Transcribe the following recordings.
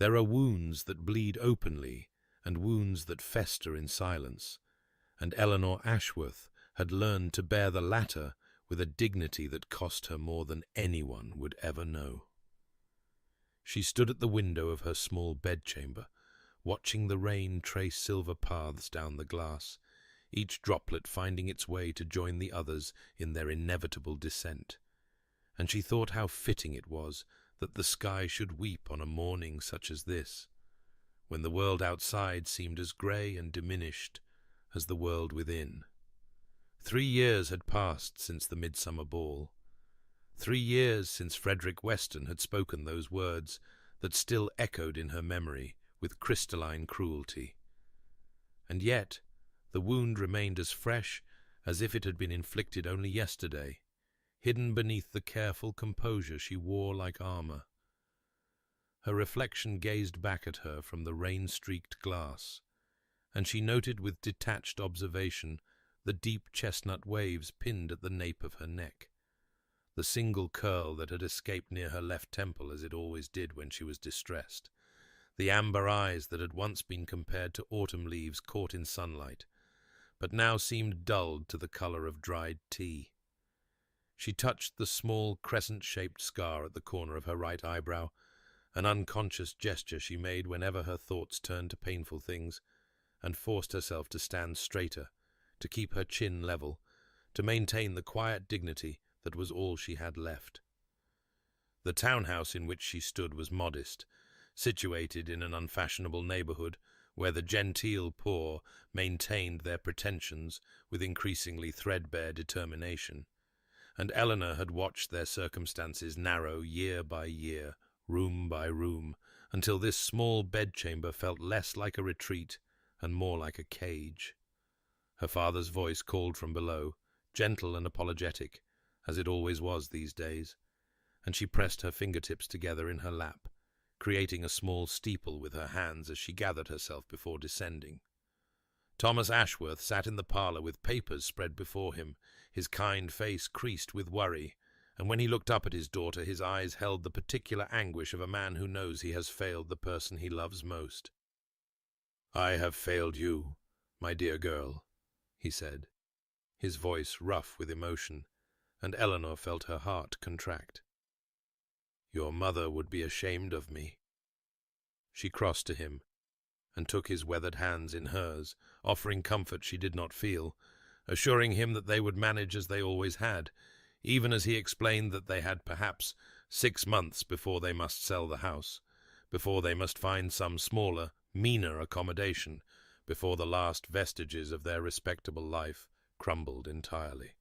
There are wounds that bleed openly and wounds that fester in silence, and Eleanor Ashworth had learned to bear the latter with a dignity that cost her more than anyone would ever know. She stood at the window of her small bedchamber, watching the rain trace silver paths down the glass, each droplet finding its way to join the others in their inevitable descent, and she thought how fitting it was that the sky should weep on a morning such as this, when the world outside seemed as grey and diminished as the world within. 3 years had passed since the midsummer ball. 3 years since Frederick Weston had spoken those words that still echoed in her memory with crystalline cruelty. And yet the wound remained as fresh as if it had been inflicted only yesterday, hidden beneath the careful composure she wore like armor. Her reflection gazed back at her from the rain-streaked glass, and she noted with detached observation the deep chestnut waves pinned at the nape of her neck, the single curl that had escaped near her left temple as it always did when she was distressed, the amber eyes that had once been compared to autumn leaves caught in sunlight, but now seemed dulled to the color of dried tea. She touched the small crescent-shaped scar at the corner of her right eyebrow, an unconscious gesture she made whenever her thoughts turned to painful things, and forced herself to stand straighter, to keep her chin level, to maintain the quiet dignity that was all she had left. The townhouse in which she stood was modest, situated in an unfashionable neighborhood where the genteel poor maintained their pretensions with increasingly threadbare determination, and Eleanor had watched their circumstances narrow year by year, room by room, until this small bedchamber felt less like a retreat and more like a cage. Her father's voice called from below, gentle and apologetic, as it always was these days, and she pressed her fingertips together in her lap, creating a small steeple with her hands as she gathered herself before descending. Thomas Ashworth sat in the parlour with papers spread before him, his kind face creased with worry, and when he looked up at his daughter his eyes held the particular anguish of a man who knows he has failed the person he loves most. "I have failed you, my dear girl," he said, his voice rough with emotion, and Eleanor felt her heart contract. "Your mother would be ashamed of me." She crossed to him and took his weathered hands in hers, offering comfort she did not feel, assuring him that they would manage as they always had, even as he explained that they had perhaps 6 months before they must sell the house, before they must find some smaller, meaner accommodation, before the last vestiges of their respectable life crumbled entirely.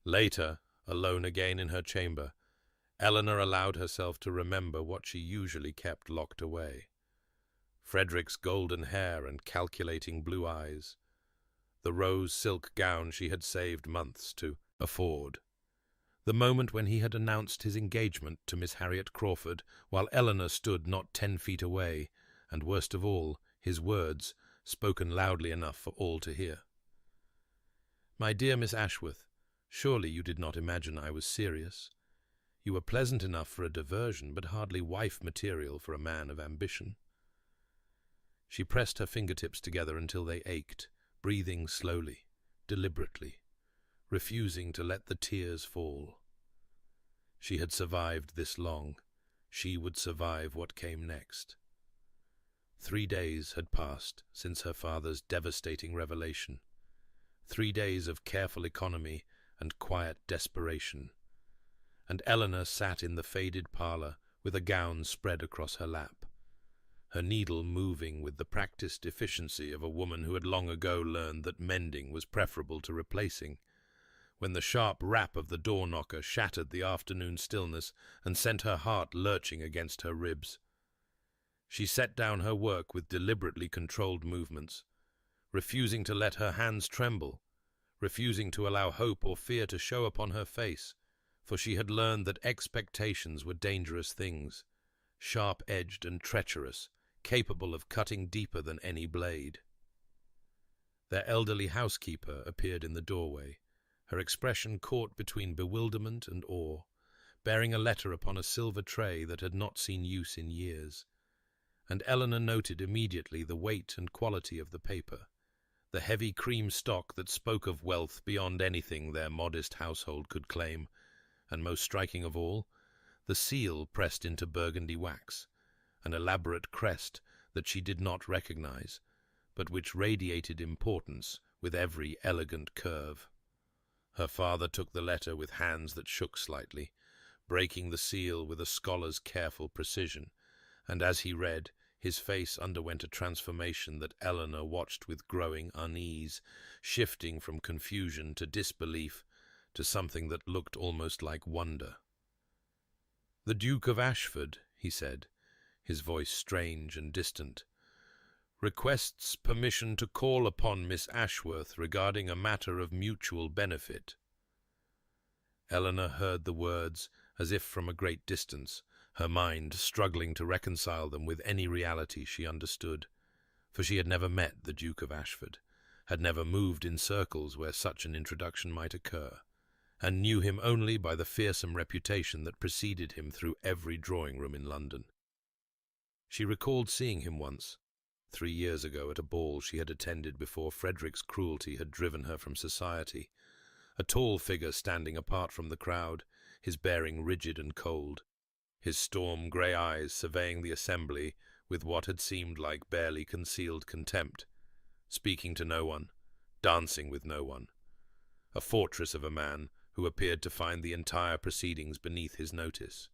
Later, alone again in her chamber, Eleanor allowed herself to remember what she usually kept locked away: Frederick's golden hair and calculating blue eyes, the rose silk gown she had saved months to afford, the moment when he had announced his engagement to Miss Harriet Crawford, while Eleanor stood not 10 feet away, and worst of all, his words, spoken loudly enough for all to hear. "My dear Miss Ashworth, surely you did not imagine I was serious. You were pleasant enough for a diversion, but hardly wife material for a man of ambition." She pressed her fingertips together until they ached, breathing slowly, deliberately, refusing to let the tears fall. She had survived this long. She would survive what came next. 3 days had passed since her father's devastating revelation. 3 days of careful economy and quiet desperation, and Eleanor sat in the faded parlour with a gown spread across her lap, her needle moving with the practised efficiency of a woman who had long ago learned that mending was preferable to replacing, when the sharp rap of the door-knocker shattered the afternoon stillness and sent her heart lurching against her ribs. She set down her work with deliberately controlled movements, refusing to let her hands tremble, refusing to allow hope or fear to show upon her face, for she had learned that expectations were dangerous things, sharp-edged and treacherous, capable of cutting deeper than any blade. Their elderly housekeeper appeared in the doorway, her expression caught between bewilderment and awe, bearing a letter upon a silver tray that had not seen use in years. and Eleanor noted immediately the weight and quality of the paper, the heavy cream stock that spoke of wealth beyond anything their modest household could claim, and most striking of all, the seal pressed into burgundy wax, an elaborate crest that she did not recognize, but which radiated importance with every elegant curve. Her father took the letter with hands that shook slightly, breaking the seal with a scholar's careful precision, and as he read, his face underwent a transformation that Eleanor watched with growing unease, shifting from confusion to disbelief to something that looked almost like wonder. "The Duke of Ashford," he said, his voice strange and distant, "requests permission to call upon Miss Ashworth regarding a matter of mutual benefit." Eleanor heard the words as if from a great distance, her mind struggling to reconcile them with any reality she understood, for she had never met the Duke of Ashford, had never moved in circles where such an introduction might occur, and knew him only by the fearsome reputation that preceded him through every drawing-room in London. She recalled seeing him once, 3 years ago at a ball she had attended before Frederick's cruelty had driven her from society, a tall figure standing apart from the crowd, his bearing rigid and cold, his storm-grey eyes surveying the assembly with what had seemed like barely concealed contempt, speaking to no one, dancing with no one, a fortress of a man who appeared to find the entire proceedings beneath his notice.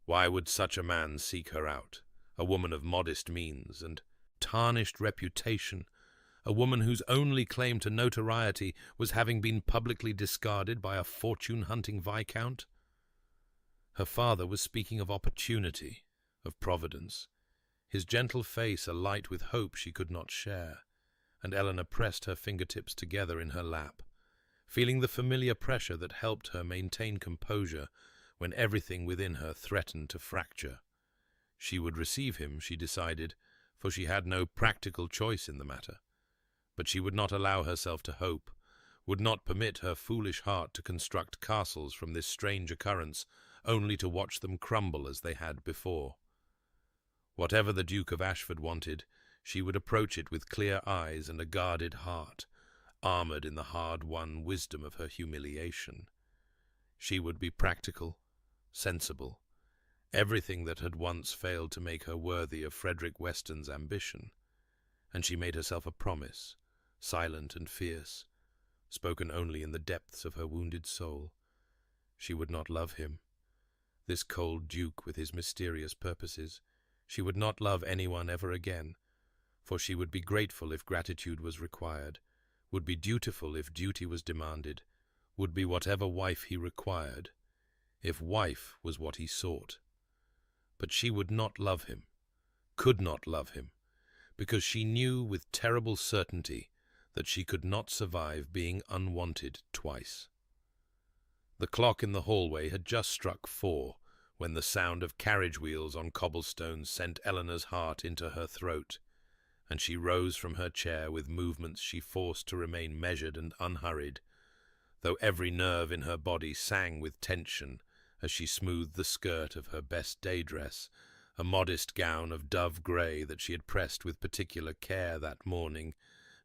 Why would such a man seek her out, a woman of modest means and tarnished reputation, a woman whose only claim to notoriety was having been publicly discarded by a fortune-hunting viscount? Her father was speaking of opportunity, of providence, his gentle face alight with hope she could not share, and Eleanor pressed her fingertips together in her lap, feeling the familiar pressure that helped her maintain composure when everything within her threatened to fracture. She would receive him, she decided, for she had no practical choice in the matter. But she would not allow herself to hope, would not permit her foolish heart to construct castles from this strange occurrence, only to watch them crumble as they had before. Whatever the Duke of Ashford wanted, she would approach it with clear eyes and a guarded heart, armoured in the hard-won wisdom of her humiliation. She would be practical, sensible, everything that had once failed to make her worthy of Frederick Weston's ambition, and she made herself a promise, silent and fierce, spoken only in the depths of her wounded soul. She would not love him, this cold duke with his mysterious purposes. She would not love anyone ever again, for she would be grateful if gratitude was required, would be dutiful if duty was demanded, would be whatever wife he required, if wife was what he sought. But she would not love him, could not love him, because she knew with terrible certainty that she could not survive being unwanted twice. The clock in the hallway had just struck 4 when the sound of carriage wheels on cobblestones sent Eleanor's heart into her throat, and she rose from her chair with movements she forced to remain measured and unhurried, though every nerve in her body sang with tension as she smoothed the skirt of her best day dress, a modest gown of dove grey that she had pressed with particular care that morning,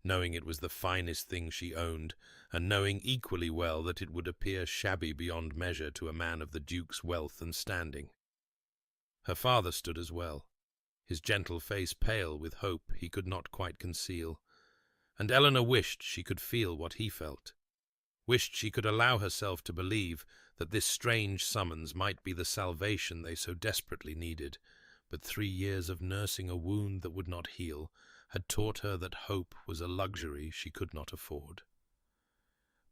knowing it was the finest thing she owned, and knowing equally well that it would appear shabby beyond measure to a man of the Duke's wealth and standing. Her father stood as well, his gentle face pale with hope he could not quite conceal, and Eleanor wished she could feel what he felt, wished she could allow herself to believe that this strange summons might be the salvation they so desperately needed, but 3 years of nursing a wound that would not heal had taught her that hope was a luxury she could not afford.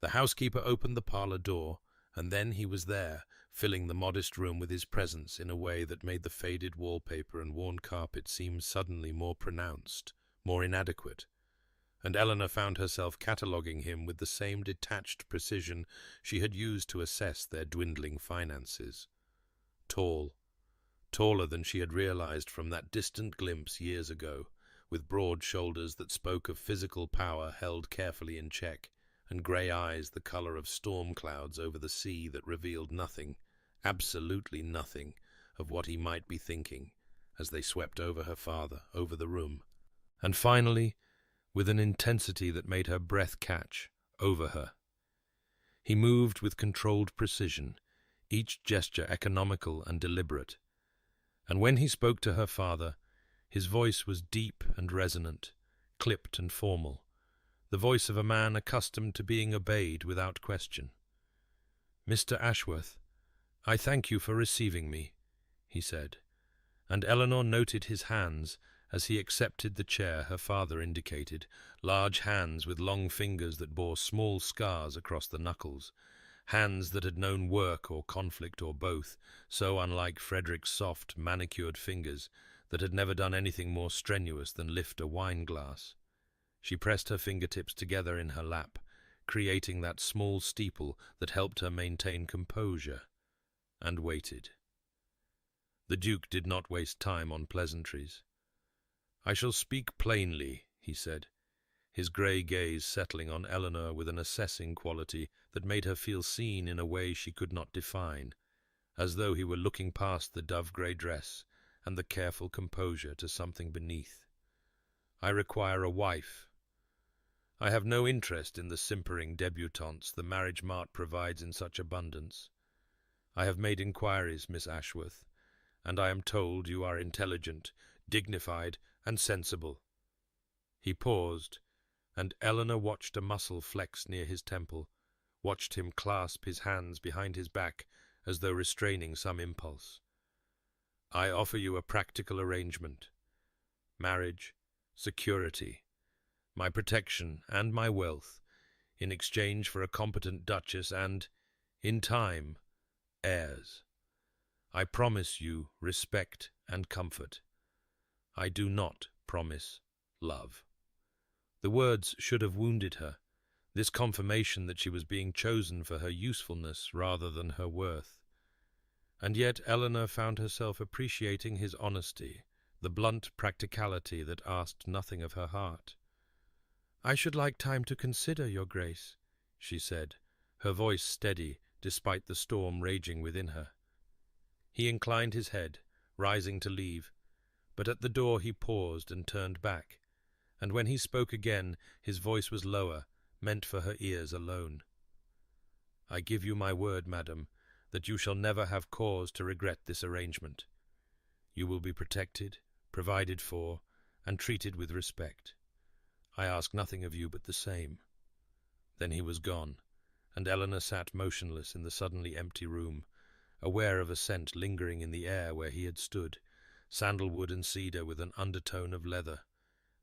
The housekeeper opened the parlour door, and then he was there, filling the modest room with his presence in a way that made the faded wallpaper and worn carpet seem suddenly more pronounced, more inadequate, and Eleanor found herself cataloguing him with the same detached precision she had used to assess their dwindling finances. Tall, taller than she had realized from that distant glimpse years ago, with broad shoulders that spoke of physical power held carefully in check, and grey eyes the colour of storm clouds over the sea that revealed nothing, absolutely nothing, of what he might be thinking, as they swept over her father, over the room, and finally, with an intensity that made her breath catch, over her. He moved with controlled precision, each gesture economical and deliberate, and when he spoke to her father, his voice was deep and resonant, clipped and formal, the voice of a man accustomed to being obeyed without question. "Mr. Ashworth, I thank you for receiving me," he said, and Eleanor noted his hands as he accepted the chair her father indicated, large hands with long fingers that bore small scars across the knuckles, hands that had known work or conflict or both, so unlike Frederick's soft, manicured fingers that had never done anything more strenuous than lift a wine glass. She pressed her fingertips together in her lap, creating that small steeple that helped her maintain composure, and waited. The Duke did not waste time on pleasantries. "I shall speak plainly," he said, his grey gaze settling on Eleanor with an assessing quality that made her feel seen in a way she could not define, as though he were looking past the dove-grey dress and the careful composure to something beneath. "I require a wife. I have no interest in the simpering debutantes the marriage mart provides in such abundance. I have made inquiries, Miss Ashworth, and I am told you are intelligent, dignified, and sensible." He paused, and Eleanor watched a muscle flex near his temple, watched him clasp his hands behind his back as though restraining some impulse. "I offer you a practical arrangement. Marriage, security, my protection and my wealth, in exchange for a competent duchess and, in time, heirs. I promise you respect and comfort. I do not promise love." The words should have wounded her, this confirmation that she was being chosen for her usefulness rather than her worth. And yet Eleanor found herself appreciating his honesty, the blunt practicality that asked nothing of her heart. "I should like time to consider, Your Grace," she said, her voice steady despite the storm raging within her. He inclined his head, rising to leave, but at the door he paused and turned back, and when he spoke again his voice was lower, meant for her ears alone. "I give you my word, madam, that you shall never have cause to regret this arrangement. You will be protected, provided for, and treated with respect. I ask nothing of you but the same." Then he was gone, and Eleanor sat motionless in the suddenly empty room, aware of a scent lingering in the air where he had stood, sandalwood and cedar with an undertone of leather,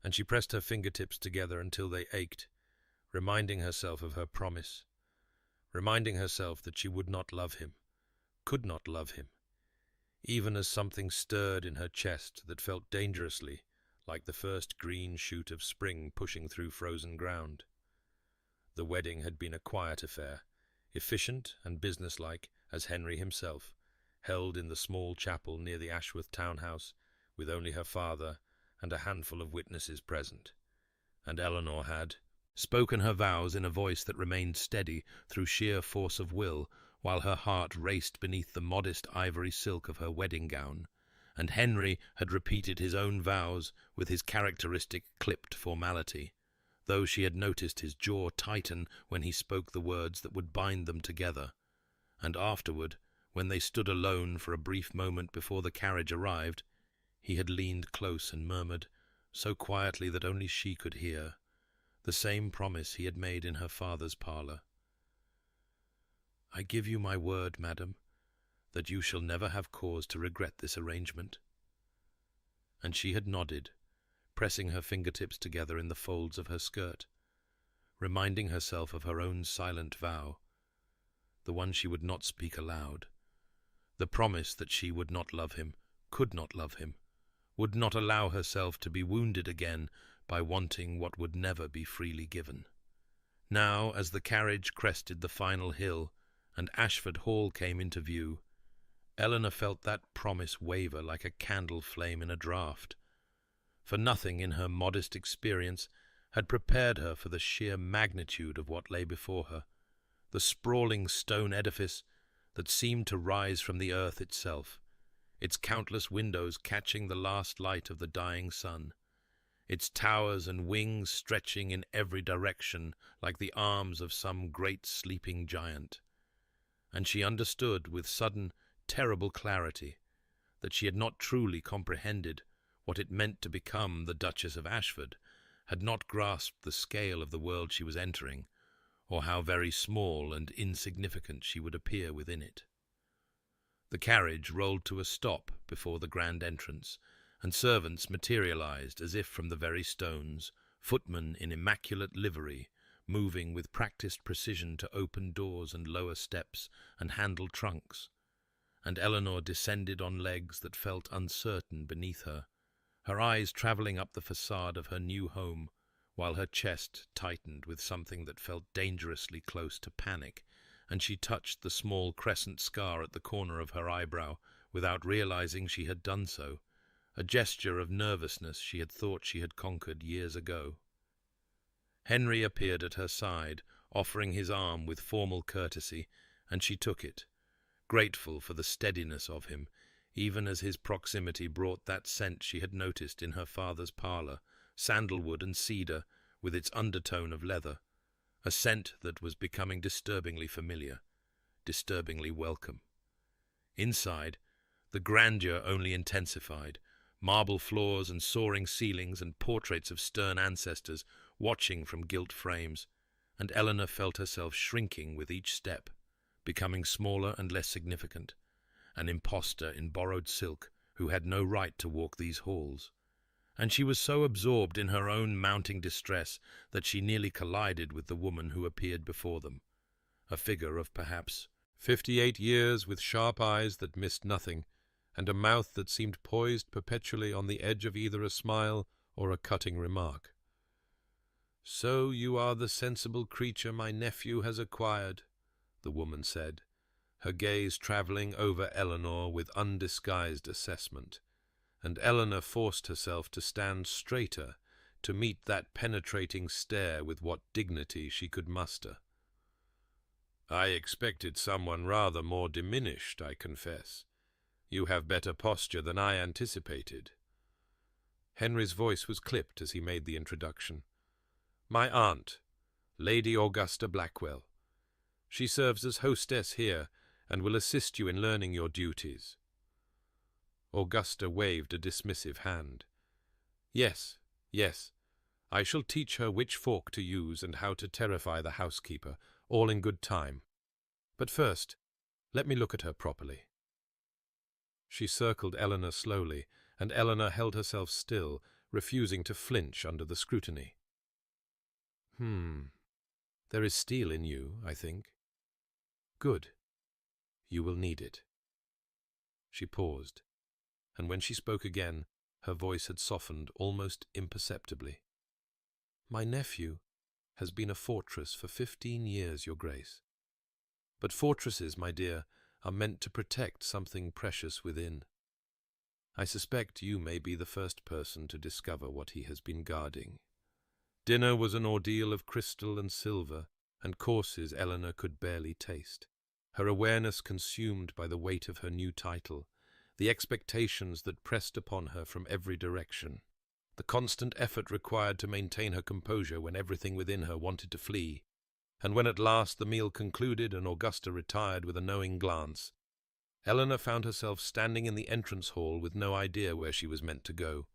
and she pressed her fingertips together until they ached, reminding herself of her promise, reminding herself that she would not love him, could not love him, even as something stirred in her chest that felt dangerously like the first green shoot of spring pushing through frozen ground. The wedding had been a quiet affair, efficient and businesslike as Henry himself, held in the small chapel near the Ashworth townhouse, with only her father and a handful of witnesses present. And Eleanor had spoken her vows in a voice that remained steady through sheer force of will, while her heart raced beneath the modest ivory silk of her wedding gown, and Henry had repeated his own vows with his characteristic clipped formality, though she had noticed his jaw tighten when he spoke the words that would bind them together, and afterward, when they stood alone for a brief moment before the carriage arrived, he had leaned close and murmured, so quietly that only she could hear, the same promise he had made in her father's parlour. "I give you my word, madam, that you shall never have cause to regret this arrangement." And she had nodded, pressing her fingertips together in the folds of her skirt, reminding herself of her own silent vow, the one she would not speak aloud, the promise that she would not love him, could not love him, would not allow herself to be wounded again by wanting what would never be freely given. Now, as the carriage crested the final hill and Ashford Hall came into view, Eleanor felt that promise waver like a candle flame in a draught, for nothing in her modest experience had prepared her for the sheer magnitude of what lay before her, the sprawling stone edifice that seemed to rise from the earth itself, its countless windows catching the last light of the dying sun, its towers and wings stretching in every direction like the arms of some great sleeping giant. And she understood with sudden, terrible clarity that she had not truly comprehended what it meant to become the Duchess of Ashford, had not grasped the scale of the world she was entering, or how very small and insignificant she would appear within it. The carriage rolled to a stop before the grand entrance, and servants materialized as if from the very stones, footmen in immaculate livery, moving with practiced precision to open doors and lower steps and handle trunks, and Eleanor descended on legs that felt uncertain beneath her, her eyes travelling up the facade of her new home, while her chest tightened with something that felt dangerously close to panic, and she touched the small crescent scar at the corner of her eyebrow without realizing she had done so, a gesture of nervousness she had thought she had conquered years ago. Henry appeared at her side, offering his arm with formal courtesy, and she took it, grateful for the steadiness of him, even as his proximity brought that scent she had noticed in her father's parlour, sandalwood and cedar with its undertone of leather, a scent that was becoming disturbingly familiar, disturbingly welcome. Inside, the grandeur only intensified, marble floors and soaring ceilings and portraits of stern ancestors watching from gilt frames, and Eleanor felt herself shrinking with each step, becoming smaller and less significant, an impostor in borrowed silk who had no right to walk these halls. And she was so absorbed in her own mounting distress that she nearly collided with the woman who appeared before them, a figure of perhaps 58 years with sharp eyes that missed nothing, and a mouth that seemed poised perpetually on the edge of either a smile or a cutting remark. "So you are the sensible creature my nephew has acquired," the woman said, her gaze travelling over Eleanor with undisguised assessment, and Eleanor forced herself to stand straighter to meet that penetrating stare with what dignity she could muster. "I expected someone rather more diminished, I confess. You have better posture than I anticipated." Henry's voice was clipped as he made the introduction. "My aunt, Lady Augusta Blackwell. She serves as hostess here and will assist you in learning your duties." Augusta waved a dismissive hand. Yes, I shall teach her which fork to use and how to terrify the housekeeper, all in good time. But first, let me look at her properly." She circled Eleanor slowly, and Eleanor held herself still, refusing to flinch under the scrutiny. There is steel in you, I think." "Good. You will need it." She paused, and when she spoke again, her voice had softened almost imperceptibly. "My nephew has been a fortress for 15 years, Your Grace. But fortresses, my dear, are meant to protect something precious within. I suspect you may be the first person to discover what he has been guarding." Dinner was an ordeal of crystal and silver, and courses Eleanor could barely taste, her awareness consumed by the weight of her new title, the expectations that pressed upon her from every direction, the constant effort required to maintain her composure when everything within her wanted to flee, and when at last the meal concluded and Augusta retired with a knowing glance, Eleanor found herself standing in the entrance hall with no idea where she was meant to go,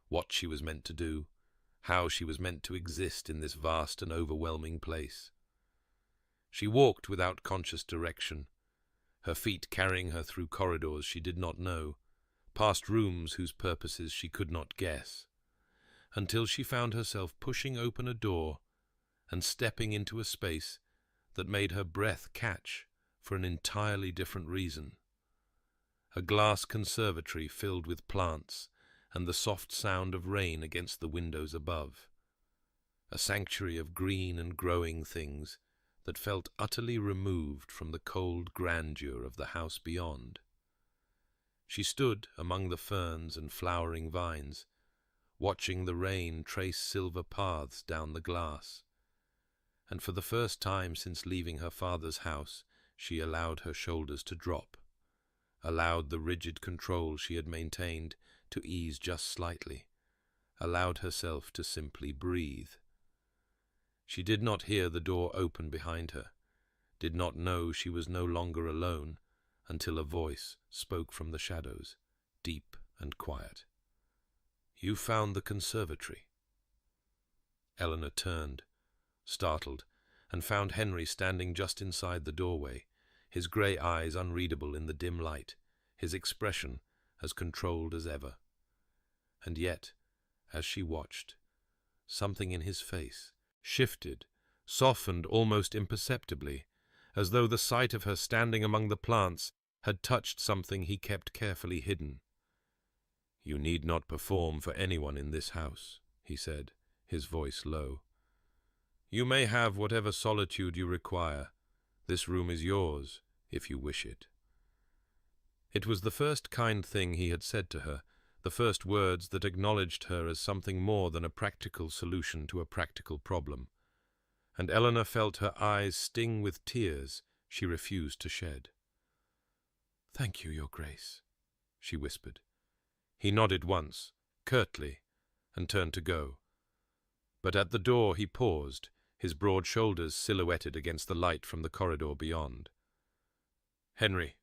what she was meant to do, how she was meant to exist in this vast and overwhelming place. She walked without conscious direction, her feet carrying her through corridors she did not know, past rooms whose purposes she could not guess, until she found herself pushing open a door and stepping into a space that made her breath catch for an entirely different reason. A glass conservatory filled with plants and the soft sound of rain against the windows above. A sanctuary of green and growing things that felt utterly removed from the cold grandeur of the house beyond. She stood among the ferns and flowering vines, watching the rain trace silver paths down the glass, and for the first time since leaving her father's house she allowed her shoulders to drop, allowed the rigid control she had maintained to ease just slightly, allowed herself to simply breathe. She did not hear the door open behind her, did not know she was no longer alone, until a voice spoke from the shadows, deep and quiet. "You found the conservatory." Eleanor turned, startled, and found Henry standing just inside the doorway, his grey eyes unreadable in the dim light, his expression as controlled as ever. And yet, as she watched, something in his face shifted, softened almost imperceptibly, as though the sight of her standing among the plants had touched something he kept carefully hidden. "You need not perform for anyone in this house," he said, his voice low. "You may have whatever solitude you require. This room is yours, if you wish it." It was the first kind thing he had said to her, the first words that acknowledged her as something more than a practical solution to a practical problem. And Eleanor felt her eyes sting with tears she refused to shed. "Thank you, Your Grace," she whispered. He nodded once, curtly, and turned to go. But at the door he paused, his broad shoulders silhouetted against the light from the corridor beyond. "Henry,"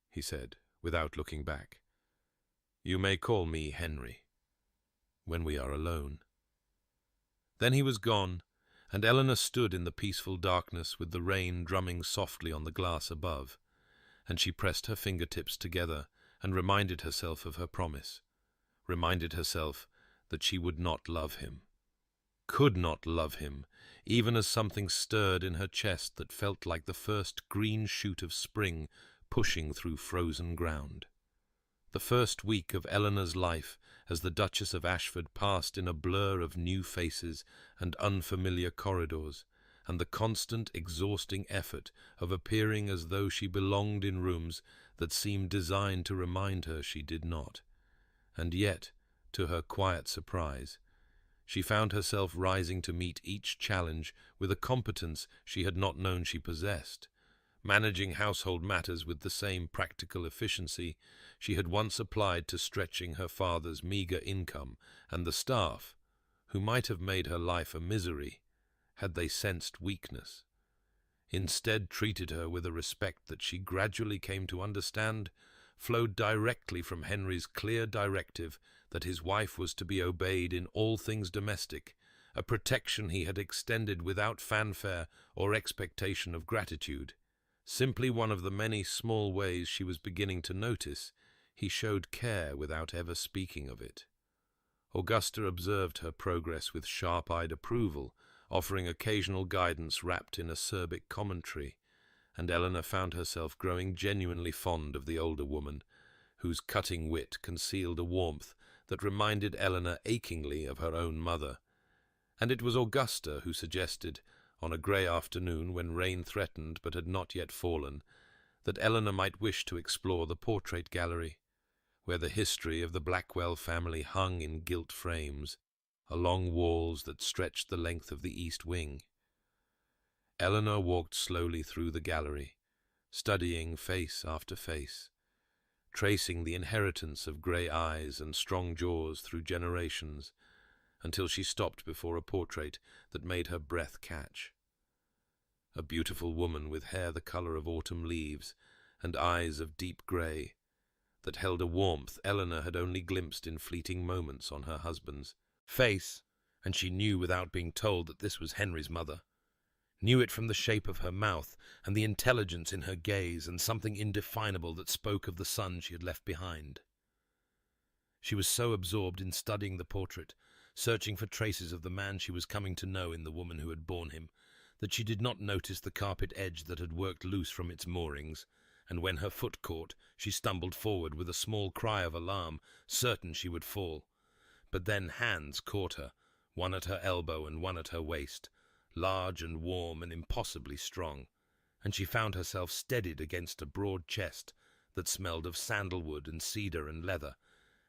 he said, without looking back. "You may call me Henry, when we are alone." Then he was gone, and Eleanor stood in the peaceful darkness with the rain drumming softly on the glass above, and she pressed her fingertips together and reminded herself of her promise, reminded herself that she would not love him, could not love him, even as something stirred in her chest that felt like the first green shoot of spring pushing through frozen ground. The first week of Eleanor's life as the Duchess of Ashford passed in a blur of new faces and unfamiliar corridors, and the constant, exhausting effort of appearing as though she belonged in rooms that seemed designed to remind her she did not. And yet, to her quiet surprise, she found herself rising to meet each challenge with a competence she had not known she possessed, managing household matters with the same practical efficiency she had once applied to stretching her father's meagre income, and the staff, who might have made her life a misery, had they sensed weakness, instead treated her with a respect that she gradually came to understand flowed directly from Henry's clear directive that his wife was to be obeyed in all things domestic, a protection he had extended without fanfare or expectation of gratitude. Simply one of the many small ways she was beginning to notice he showed care without ever speaking of it. Augusta observed her progress with sharp-eyed approval, offering occasional guidance wrapped in acerbic commentary, and Eleanor found herself growing genuinely fond of the older woman, whose cutting wit concealed a warmth that reminded Eleanor achingly of her own mother. And it was Augusta who suggested, on a grey afternoon when rain threatened but had not yet fallen, that Eleanor might wish to explore the portrait gallery, where the history of the Blackwell family hung in gilt frames, along walls that stretched the length of the east wing. Eleanor walked slowly through the gallery, studying face after face, tracing the inheritance of grey eyes and strong jaws through generations, until she stopped before a portrait that made her breath catch. A beautiful woman with hair the colour of autumn leaves and eyes of deep grey, that held a warmth Eleanor had only glimpsed in fleeting moments on her husband's face, and she knew without being told that this was Henry's mother. Knew it from the shape of her mouth and the intelligence in her gaze and something indefinable that spoke of the son she had left behind. She was so absorbed in studying the portrait, searching for traces of the man she was coming to know in the woman who had borne him, that she did not notice the carpet edge that had worked loose from its moorings, and when her foot caught, she stumbled forward with a small cry of alarm, certain she would fall. But then hands caught her, one at her elbow and one at her waist, large and warm and impossibly strong, and she found herself steadied against a broad chest that smelled of sandalwood and cedar and leather,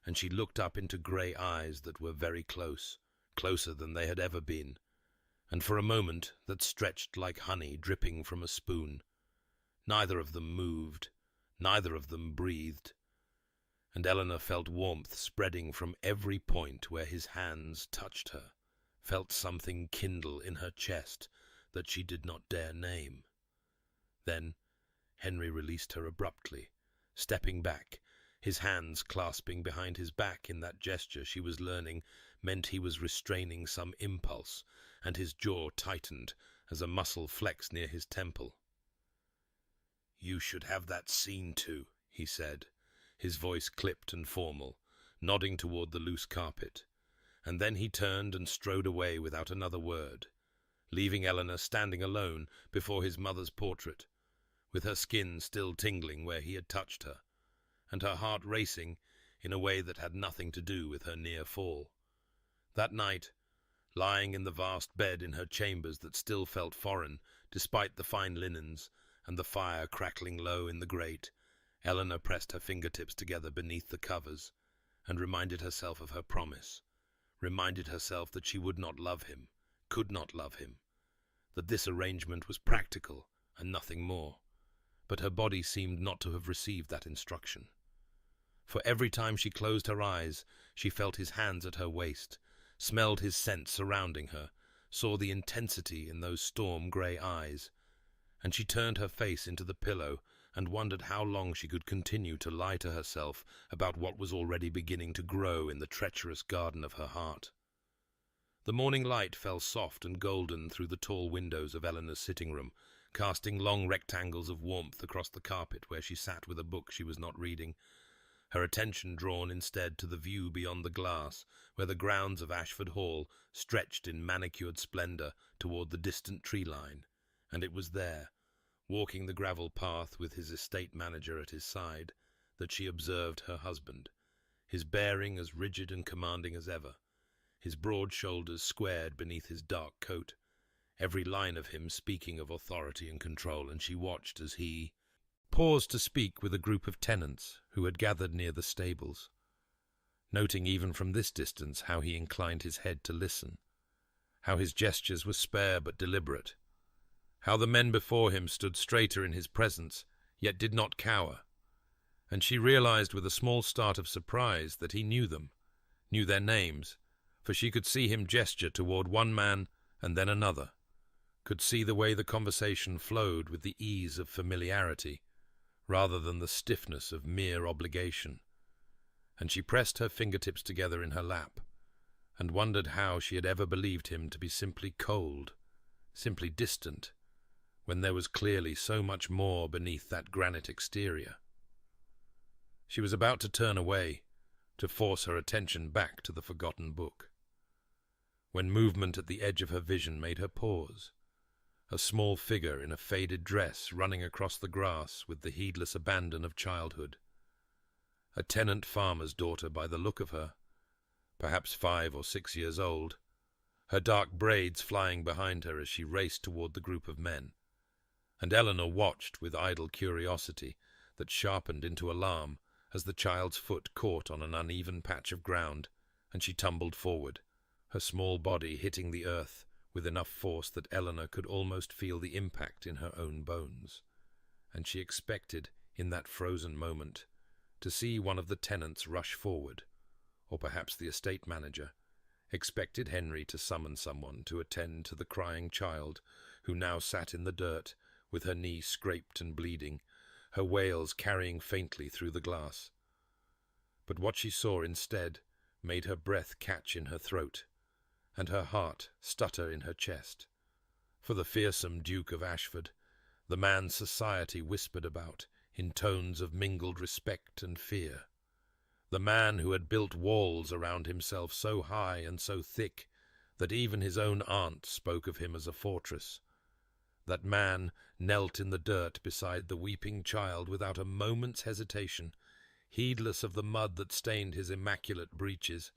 and she looked up into grey eyes that were very close, closer than they had ever been, and for a moment that stretched like honey dripping from a spoon. Neither of them moved, Neither of them breathed, and Eleanor felt warmth spreading from every point where his hands touched her, felt something kindle in her chest that she did not dare name. Then Henry released her abruptly, stepping back, his hands clasping behind his back in that gesture she was learning meant he was restraining some impulse, and his jaw tightened as a muscle flexed near his temple. "You should have that seen to," he said, his voice clipped and formal, nodding toward the loose carpet, and then he turned and strode away without another word, leaving Eleanor standing alone before his mother's portrait, with her skin still tingling where he had touched her, and her heart racing in a way that had nothing to do with her near fall. That night, lying in the vast bed in her chambers that still felt foreign, despite the fine linens and the fire crackling low in the grate, Eleanor pressed her fingertips together beneath the covers and reminded herself of her promise, reminded herself that she would not love him, could not love him, that this arrangement was practical and nothing more. But her body seemed not to have received that instruction. For every time she closed her eyes, she felt his hands at her waist, smelled his scent surrounding her, saw the intensity in those storm-grey eyes, and she turned her face into the pillow and wondered how long she could continue to lie to herself about what was already beginning to grow in the treacherous garden of her heart. The morning light fell soft and golden through the tall windows of Eleanor's sitting room, casting long rectangles of warmth across the carpet where she sat with a book she was not reading, her attention drawn instead to the view beyond the glass, where the grounds of Ashford Hall stretched in manicured splendour toward the distant tree line, and it was there, walking the gravel path with his estate manager at his side, that she observed her husband, his bearing as rigid and commanding as ever, his broad shoulders squared beneath his dark coat, every line of him speaking of authority and control, and she watched as he paused to speak with a group of tenants who had gathered near the stables, noting even from this distance how he inclined his head to listen, how his gestures were spare but deliberate, how the men before him stood straighter in his presence, yet did not cower, and she realized with a small start of surprise that he knew them, knew their names, for she could see him gesture toward one man and then another, could see the way the conversation flowed with the ease of familiarity, rather than the stiffness of mere obligation, and she pressed her fingertips together in her lap, and wondered how she had ever believed him to be simply cold, simply distant, when there was clearly so much more beneath that granite exterior. She was about to turn away, to force her attention back to the forgotten book, when movement at the edge of her vision made her pause, a small figure in a faded dress running across the grass with the heedless abandon of childhood. A tenant farmer's daughter by the look of her, perhaps 5 or 6 years old, her dark braids flying behind her as she raced toward the group of men, and Eleanor watched with idle curiosity that sharpened into alarm as the child's foot caught on an uneven patch of ground, and she tumbled forward, her small body hitting the earth with enough force that Eleanor could almost feel the impact in her own bones, and she expected, in that frozen moment, to see one of the tenants rush forward, or perhaps the estate manager, expected Henry to summon someone to attend to the crying child, who now sat in the dirt, with her knee scraped and bleeding, her wails carrying faintly through the glass. But what she saw instead made her breath catch in her throat, and her heart stutter in her chest. For the fearsome Duke of Ashford, the man society whispered about in tones of mingled respect and fear, the man who had built walls around himself so high and so thick that even his own aunt spoke of him as a fortress, that man knelt in the dirt beside the weeping child without a moment's hesitation, heedless of the mud that stained his immaculate breeches,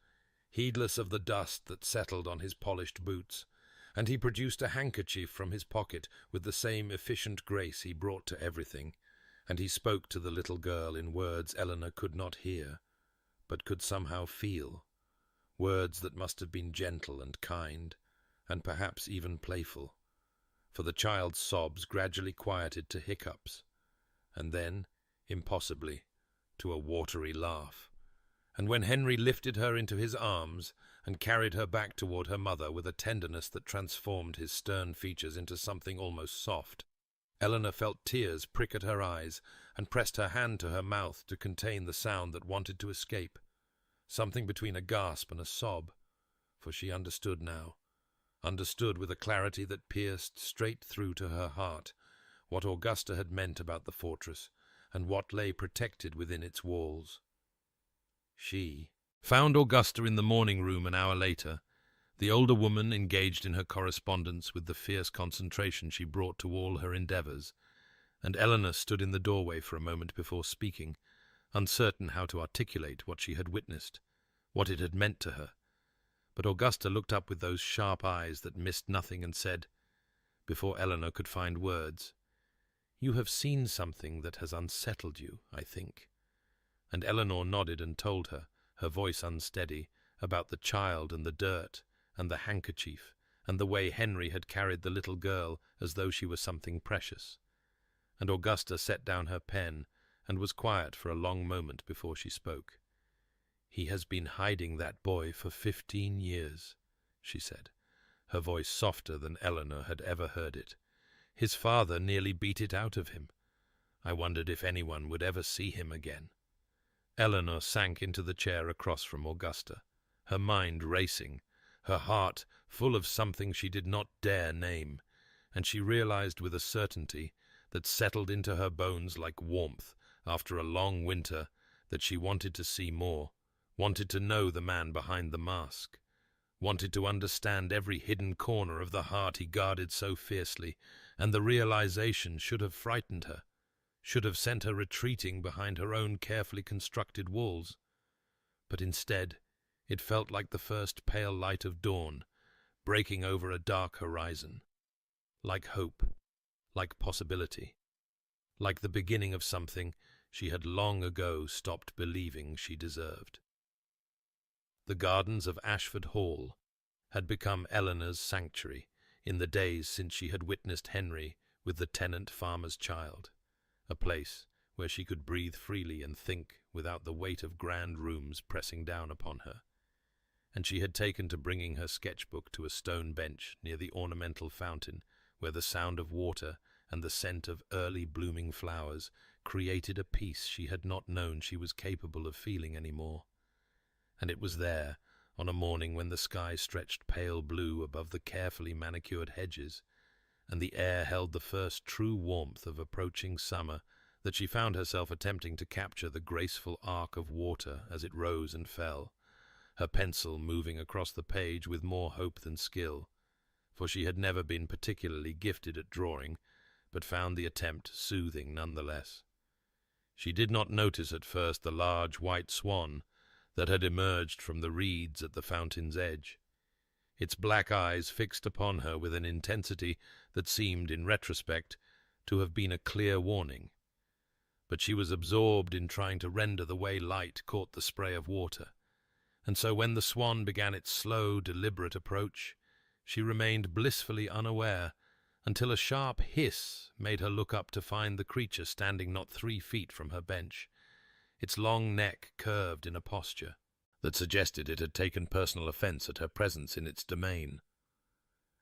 heedless of the dust that settled on his polished boots, and he produced a handkerchief from his pocket with the same efficient grace he brought to everything, and he spoke to the little girl in words Eleanor could not hear, but could somehow feel, words that must have been gentle and kind, and perhaps even playful, for the child's sobs gradually quieted to hiccups, and then, impossibly, to a watery laugh. And when Henry lifted her into his arms and carried her back toward her mother with a tenderness that transformed his stern features into something almost soft, Eleanor felt tears prick at her eyes and pressed her hand to her mouth to contain the sound that wanted to escape, something between a gasp and a sob, for she understood now, understood with a clarity that pierced straight through to her heart what Augusta had meant about the fortress and what lay protected within its walls. She found Augusta in the morning room an hour later, the older woman engaged in her correspondence with the fierce concentration she brought to all her endeavours, and Eleanor stood in the doorway for a moment before speaking, uncertain how to articulate what she had witnessed, what it had meant to her. But Augusta looked up with those sharp eyes that missed nothing and said, before Eleanor could find words, "You have seen something that has unsettled you, I think." And Eleanor nodded and told her, her voice unsteady, about the child and the dirt and the handkerchief and the way Henry had carried the little girl as though she were something precious. And Augusta set down her pen and was quiet for a long moment before she spoke. "He has been hiding that boy for 15 years, she said, her voice softer than Eleanor had ever heard it. "His father nearly beat it out of him. I wondered if anyone would ever see him again." Eleanor sank into the chair across from Augusta, her mind racing, her heart full of something she did not dare name, and she realized with a certainty that settled into her bones like warmth after a long winter that she wanted to see more, wanted to know the man behind the mask, wanted to understand every hidden corner of the heart he guarded so fiercely, and the realization should have frightened her, should have sent her retreating behind her own carefully constructed walls. But instead, it felt like the first pale light of dawn, breaking over a dark horizon, like hope, like possibility, like the beginning of something she had long ago stopped believing she deserved. The gardens of Ashford Hall had become Eleanor's sanctuary in the days since she had witnessed Henry with the tenant farmer's child, a place where she could breathe freely and think without the weight of grand rooms pressing down upon her. And she had taken to bringing her sketchbook to a stone bench near the ornamental fountain, where the sound of water and the scent of early blooming flowers created a peace she had not known she was capable of feeling any more. And it was there, on a morning when the sky stretched pale blue above the carefully manicured hedges, and the air held the first true warmth of approaching summer, that she found herself attempting to capture the graceful arc of water as it rose and fell, her pencil moving across the page with more hope than skill, for she had never been particularly gifted at drawing, but found the attempt soothing nonetheless. She did not notice at first the large white swan that had emerged from the reeds at the fountain's edge, its black eyes fixed upon her with an intensity that seemed, in retrospect, to have been a clear warning. But she was absorbed in trying to render the way light caught the spray of water, and so when the swan began its slow, deliberate approach, she remained blissfully unaware until a sharp hiss made her look up to find the creature standing not 3 feet from her bench, its long neck curved in a posture that suggested it had taken personal offence at her presence in its domain.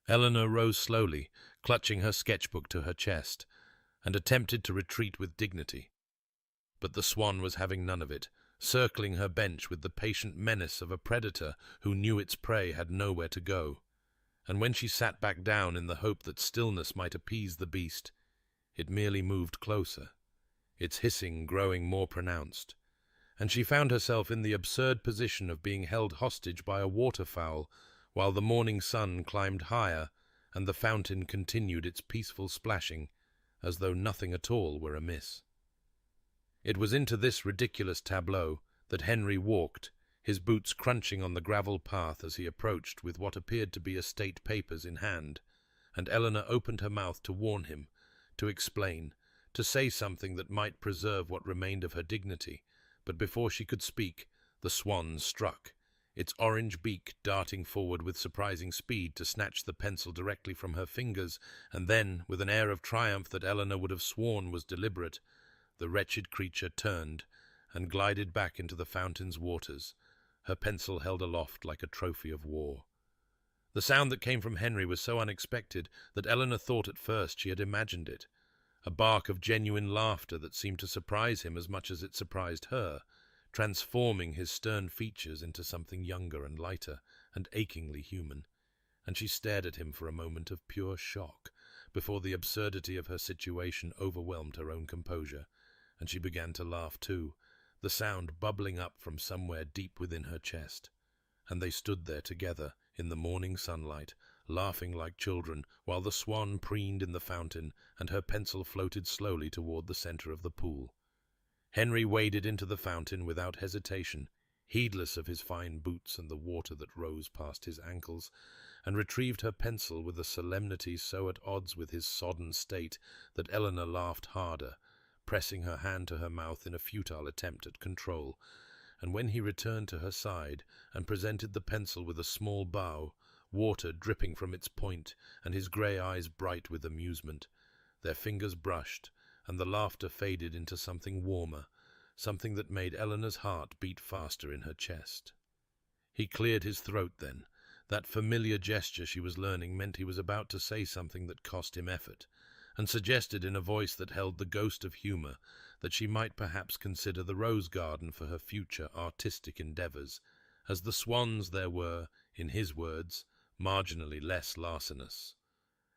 Eleanor rose slowly, clutching her sketchbook to her chest, and attempted to retreat with dignity. But the swan was having none of it, circling her bench with the patient menace of a predator who knew its prey had nowhere to go. And when she sat back down in the hope that stillness might appease the beast, it merely moved closer, its hissing growing more pronounced, and she found herself in the absurd position of being held hostage by a waterfowl while the morning sun climbed higher and the fountain continued its peaceful splashing, as though nothing at all were amiss. It was into this ridiculous tableau that Henry walked, his boots crunching on the gravel path as he approached with what appeared to be estate papers in hand, and Eleanor opened her mouth to warn him, to explain, to say something that might preserve what remained of her dignity, but before she could speak, the swan struck, its orange beak darting forward with surprising speed to snatch the pencil directly from her fingers, and then, with an air of triumph that Eleanor would have sworn was deliberate, the wretched creature turned and glided back into the fountain's waters, her pencil held aloft like a trophy of war. The sound that came from Henry was so unexpected that Eleanor thought at first she had imagined it, a bark of genuine laughter that seemed to surprise him as much as it surprised her, transforming his stern features into something younger and lighter and achingly human, and she stared at him for a moment of pure shock before the absurdity of her situation overwhelmed her own composure, and she began to laugh too, the sound bubbling up from somewhere deep within her chest. And they stood there together in the morning sunlight, laughing like children, while the swan preened in the fountain and her pencil floated slowly toward the center of the pool. Henry waded into the fountain without hesitation, heedless of his fine boots and the water that rose past his ankles, and retrieved her pencil with a solemnity so at odds with his sodden state that Eleanor laughed harder, pressing her hand to her mouth in a futile attempt at control. And when he returned to her side and presented the pencil with a small bow, water dripping from its point and his grey eyes bright with amusement, their fingers brushed, and the laughter faded into something warmer, something that made Eleanor's heart beat faster in her chest. He cleared his throat then. That familiar gesture she was learning meant he was about to say something that cost him effort, and suggested in a voice that held the ghost of humour that she might perhaps consider the rose garden for her future artistic endeavours, as the swans there were, in his words, marginally less larcenous.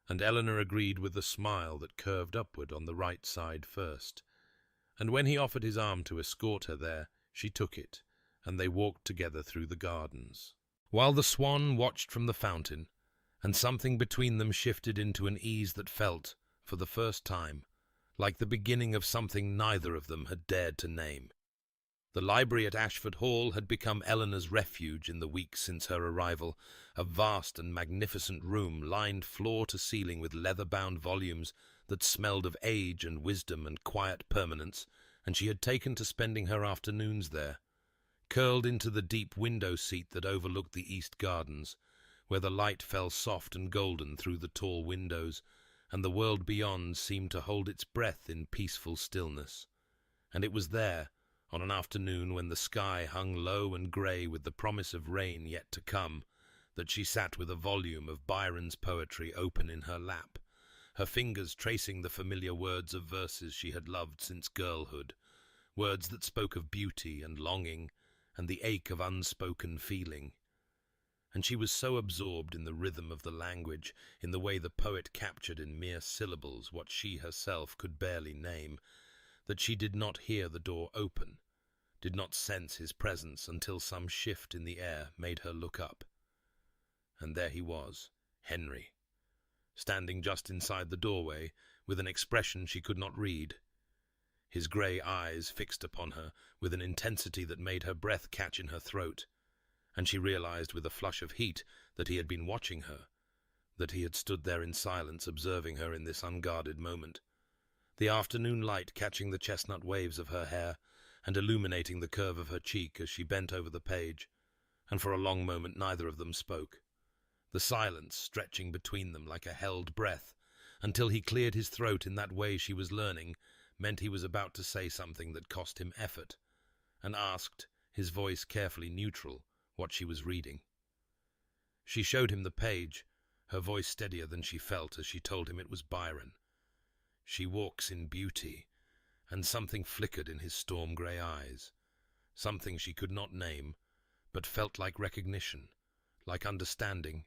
And Eleanor agreed with a smile that curved upward on the right side first. And when he offered his arm to escort her there, she took it, and they walked together through the gardens. While the swan watched from the fountain, and something between them shifted into an ease that felt, for the first time, like the beginning of something neither of them had dared to name. The library at Ashford Hall had become Eleanor's refuge in the weeks since her arrival, a vast and magnificent room lined floor to ceiling with leather-bound volumes that smelled of age and wisdom and quiet permanence, and she had taken to spending her afternoons there, curled into the deep window seat that overlooked the east gardens, where the light fell soft and golden through the tall windows, and the world beyond seemed to hold its breath in peaceful stillness. And it was there, on an afternoon when the sky hung low and grey with the promise of rain yet to come, that she sat with a volume of Byron's poetry open in her lap, her fingers tracing the familiar words of verses she had loved since girlhood, words that spoke of beauty and longing and the ache of unspoken feeling. And she was so absorbed in the rhythm of the language, in the way the poet captured in mere syllables what she herself could barely name, that she did not hear the door open, did not sense his presence until some shift in the air made her look up. And there he was, Henry, standing just inside the doorway, with an expression she could not read, his grey eyes fixed upon her with an intensity that made her breath catch in her throat, and she realized with a flush of heat that he had been watching her, that he had stood there in silence observing her in this unguarded moment, the afternoon light catching the chestnut waves of her hair and illuminating the curve of her cheek as she bent over the page, and for a long moment neither of them spoke, the silence stretching between them like a held breath, until he cleared his throat in that way she was learning meant he was about to say something that cost him effort, and asked, his voice carefully neutral, what she was reading. She showed him the page, her voice steadier than she felt as she told him it was Byron. She walks in beauty, and something flickered in his storm-grey eyes, something she could not name, but felt like recognition, like understanding,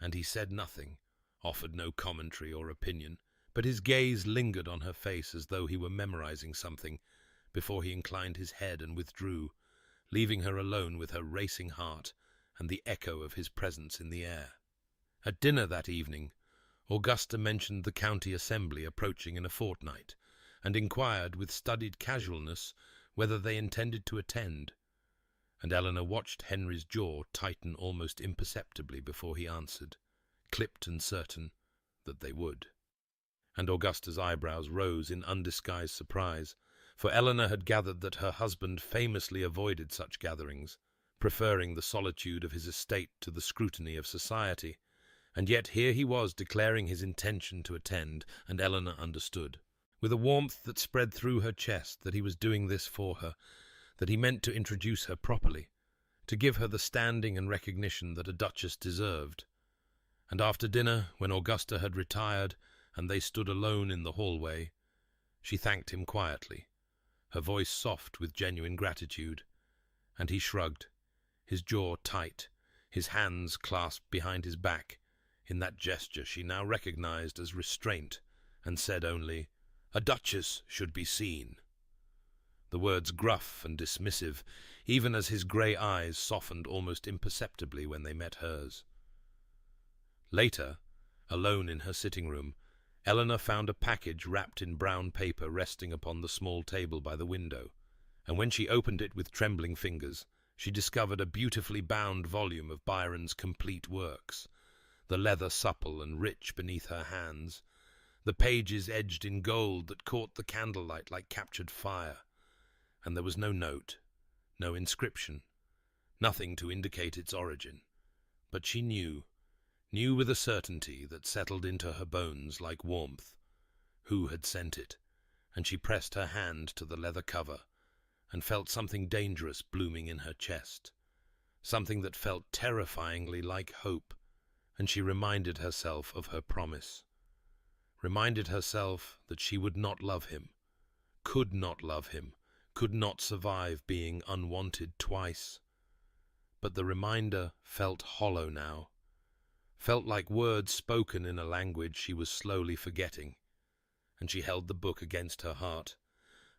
and he said nothing, offered no commentary or opinion, but his gaze lingered on her face as though he were memorizing something, before he inclined his head and withdrew, leaving her alone with her racing heart and the echo of his presence in the air. At dinner that evening, Augusta mentioned the county assembly approaching in a fortnight, and inquired with studied casualness whether they intended to attend, and Eleanor watched Henry's jaw tighten almost imperceptibly before he answered, clipped and certain, that they would. And Augusta's eyebrows rose in undisguised surprise, for Eleanor had gathered that her husband famously avoided such gatherings, preferring the solitude of his estate to the scrutiny of society, and yet here he was declaring his intention to attend, and Eleanor understood. with a warmth that spread through her chest, that he was doing this for her, that he meant to introduce her properly, to give her the standing and recognition that a duchess deserved. And after dinner, when Augusta had retired and they stood alone in the hallway, she thanked him quietly, her voice soft with genuine gratitude, and he shrugged, his jaw tight, his hands clasped behind his back, in that gesture she now recognized as restraint, and said only, "A duchess should be seen." The words gruff and dismissive, even as his grey eyes softened almost imperceptibly when they met hers. Later, alone in her sitting room, Eleanor found a package wrapped in brown paper resting upon the small table by the window, and when she opened it with trembling fingers, she discovered a beautifully bound volume of Byron's complete works, the leather supple and rich beneath her hands, the pages edged in gold that caught the candlelight like captured fire, and there was no note, no inscription, nothing to indicate its origin. But she knew with a certainty that settled into her bones like warmth, who had sent it, and she pressed her hand to the leather cover, and felt something dangerous blooming in her chest, something that felt terrifyingly like hope, and she reminded herself of her promise, reminded herself that she would not love him, could not love him, could not survive being unwanted twice. But the reminder felt hollow now, felt like words spoken in a language she was slowly forgetting, and she held the book against her heart,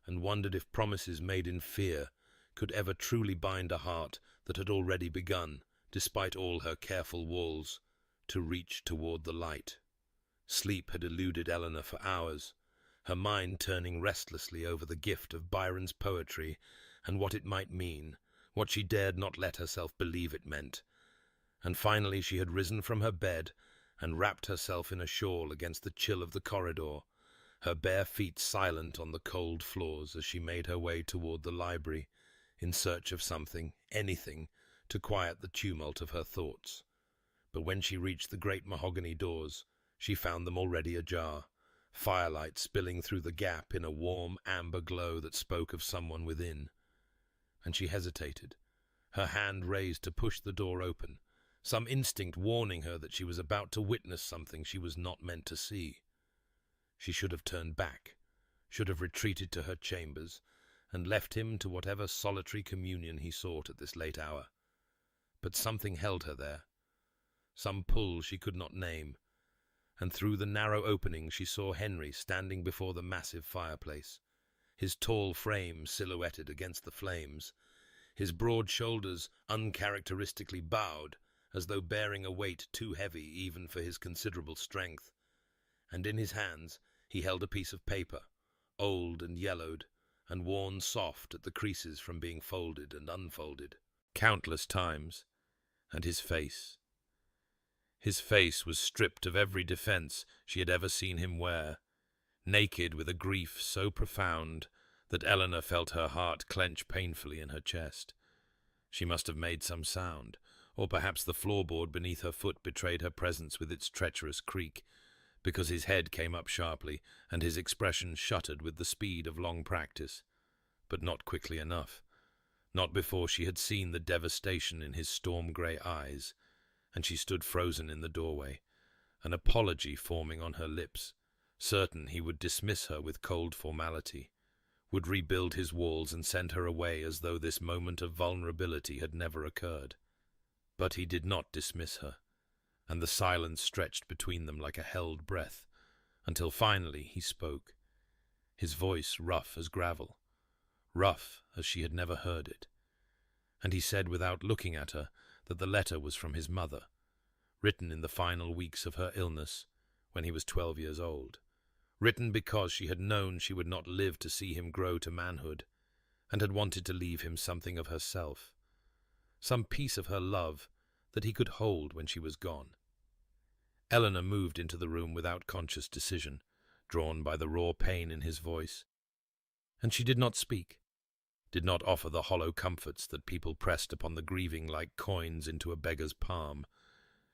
and wondered if promises made in fear could ever truly bind a heart that had already begun, despite all her careful walls, to reach toward the light. Sleep had eluded Eleanor for hours, her mind turning restlessly over the gift of Byron's poetry and what it might mean, what she dared not let herself believe it meant. And finally she had risen from her bed and wrapped herself in a shawl against the chill of the corridor, her bare feet silent on the cold floors as she made her way toward the library, in search of something, anything, to quiet the tumult of her thoughts. But when she reached the great mahogany doors, she found them already ajar, firelight spilling through the gap in a warm amber glow that spoke of someone within. And she hesitated, her hand raised to push the door open, some instinct warning her that she was about to witness something she was not meant to see. She should have turned back, should have retreated to her chambers, and left him to whatever solitary communion he sought at this late hour. But something held her there, some pull she could not name, and through the narrow opening she saw Henry standing before the massive fireplace, his tall frame silhouetted against the flames, his broad shoulders uncharacteristically bowed, as though bearing a weight too heavy even for his considerable strength, and in his hands he held a piece of paper, old and yellowed, and worn soft at the creases from being folded and unfolded countless times, and his face. His face was stripped of every defense she had ever seen him wear, naked with a grief so profound that Eleanor felt her heart clench painfully in her chest. She must have made some sound, or perhaps the floorboard beneath her foot betrayed her presence with its treacherous creak, because his head came up sharply and his expression shuttered with the speed of long practice, but not quickly enough, not before she had seen the devastation in his storm-grey eyes, and she stood frozen in the doorway, an apology forming on her lips, certain he would dismiss her with cold formality, would rebuild his walls and send her away as though this moment of vulnerability had never occurred. But he did not dismiss her, and the silence stretched between them like a held breath, until finally he spoke, his voice rough as gravel, rough as she had never heard it. And he said without looking at her that the letter was from his mother, written in the final weeks of her illness, when he was 12 years old, written because she had known she would not live to see him grow to manhood, and had wanted to leave him something of herself, some piece of her love that he could hold when she was gone. Eleanor moved into the room without conscious decision, drawn by the raw pain in his voice, and she did not speak, did not offer the hollow comforts that people pressed upon the grieving like coins into a beggar's palm.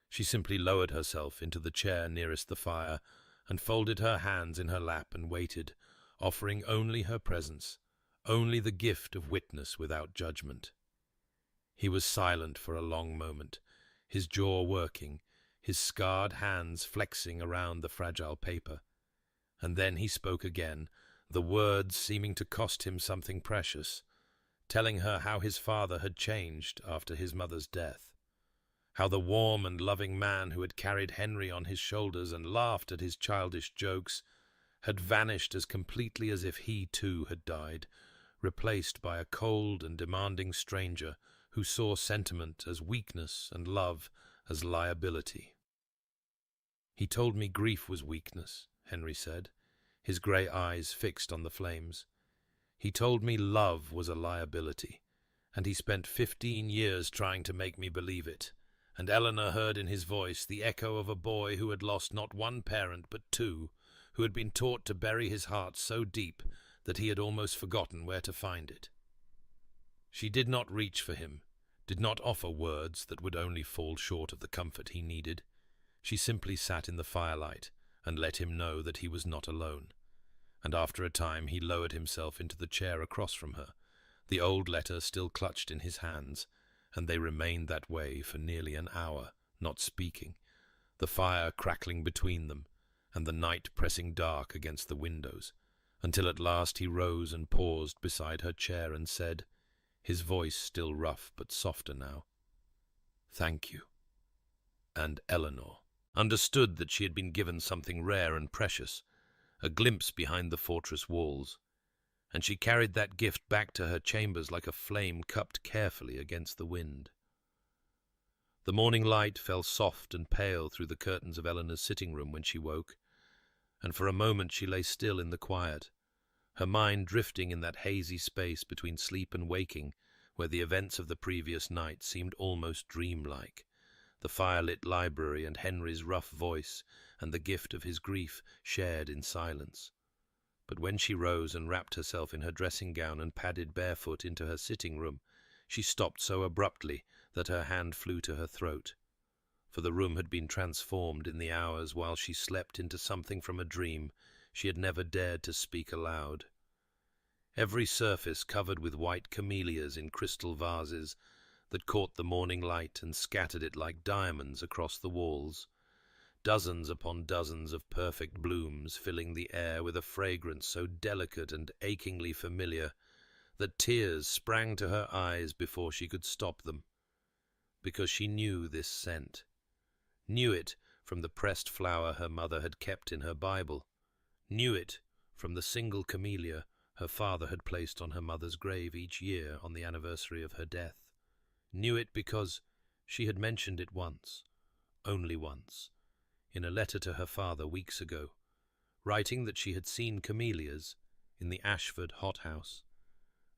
She simply lowered herself into the chair nearest the fire and folded her hands in her lap and waited, offering only her presence, only the gift of witness without judgment. He was silent for a long moment, his jaw working, his scarred hands flexing around the fragile paper. And then he spoke again, the words seeming to cost him something precious, telling her how his father had changed after his mother's death, how the warm and loving man who had carried Henry on his shoulders and laughed at his childish jokes had vanished as completely as if he too had died, replaced by a cold and demanding stranger who saw sentiment as weakness and love as liability. "He told me grief was weakness," Henry said, his grey eyes fixed on the flames. "He told me love was a liability, and he spent 15 years trying to make me believe it." And Eleanor heard in his voice the echo of a boy who had lost not one parent but two, who had been taught to bury his heart so deep that he had almost forgotten where to find it. She did not reach for him, did not offer words that would only fall short of the comfort he needed. She simply sat in the firelight and let him know that he was not alone. And after a time he lowered himself into the chair across from her, the old letter still clutched in his hands, and they remained that way for nearly an hour, not speaking, the fire crackling between them, and the night pressing dark against the windows, until at last he rose and paused beside her chair and said, his voice still rough but softer now, "Thank you." And Eleanor understood that she had been given something rare and precious, a glimpse behind the fortress walls, and she carried that gift back to her chambers like a flame cupped carefully against the wind. The morning light fell soft and pale through the curtains of Eleanor's sitting room when she woke, and for a moment she lay still in the quiet, her mind drifting in that hazy space between sleep and waking, where the events of the previous night seemed almost dreamlike, the firelit library and Henry's rough voice and the gift of his grief shared in silence. But when she rose and wrapped herself in her dressing gown and padded barefoot into her sitting room, she stopped so abruptly that her hand flew to her throat, for the room had been transformed in the hours while she slept into something from a dream she had never dared to speak aloud. Every surface covered with white camellias in crystal vases that caught the morning light and scattered it like diamonds across the walls, dozens upon dozens of perfect blooms filling the air with a fragrance so delicate and achingly familiar that tears sprang to her eyes before she could stop them, because she knew this scent, knew it from the pressed flower her mother had kept in her Bible, knew it from the single camellia her father had placed on her mother's grave each year on the anniversary of her death, knew it because she had mentioned it once, only once, in a letter to her father weeks ago, writing that she had seen camellias in the Ashford hothouse,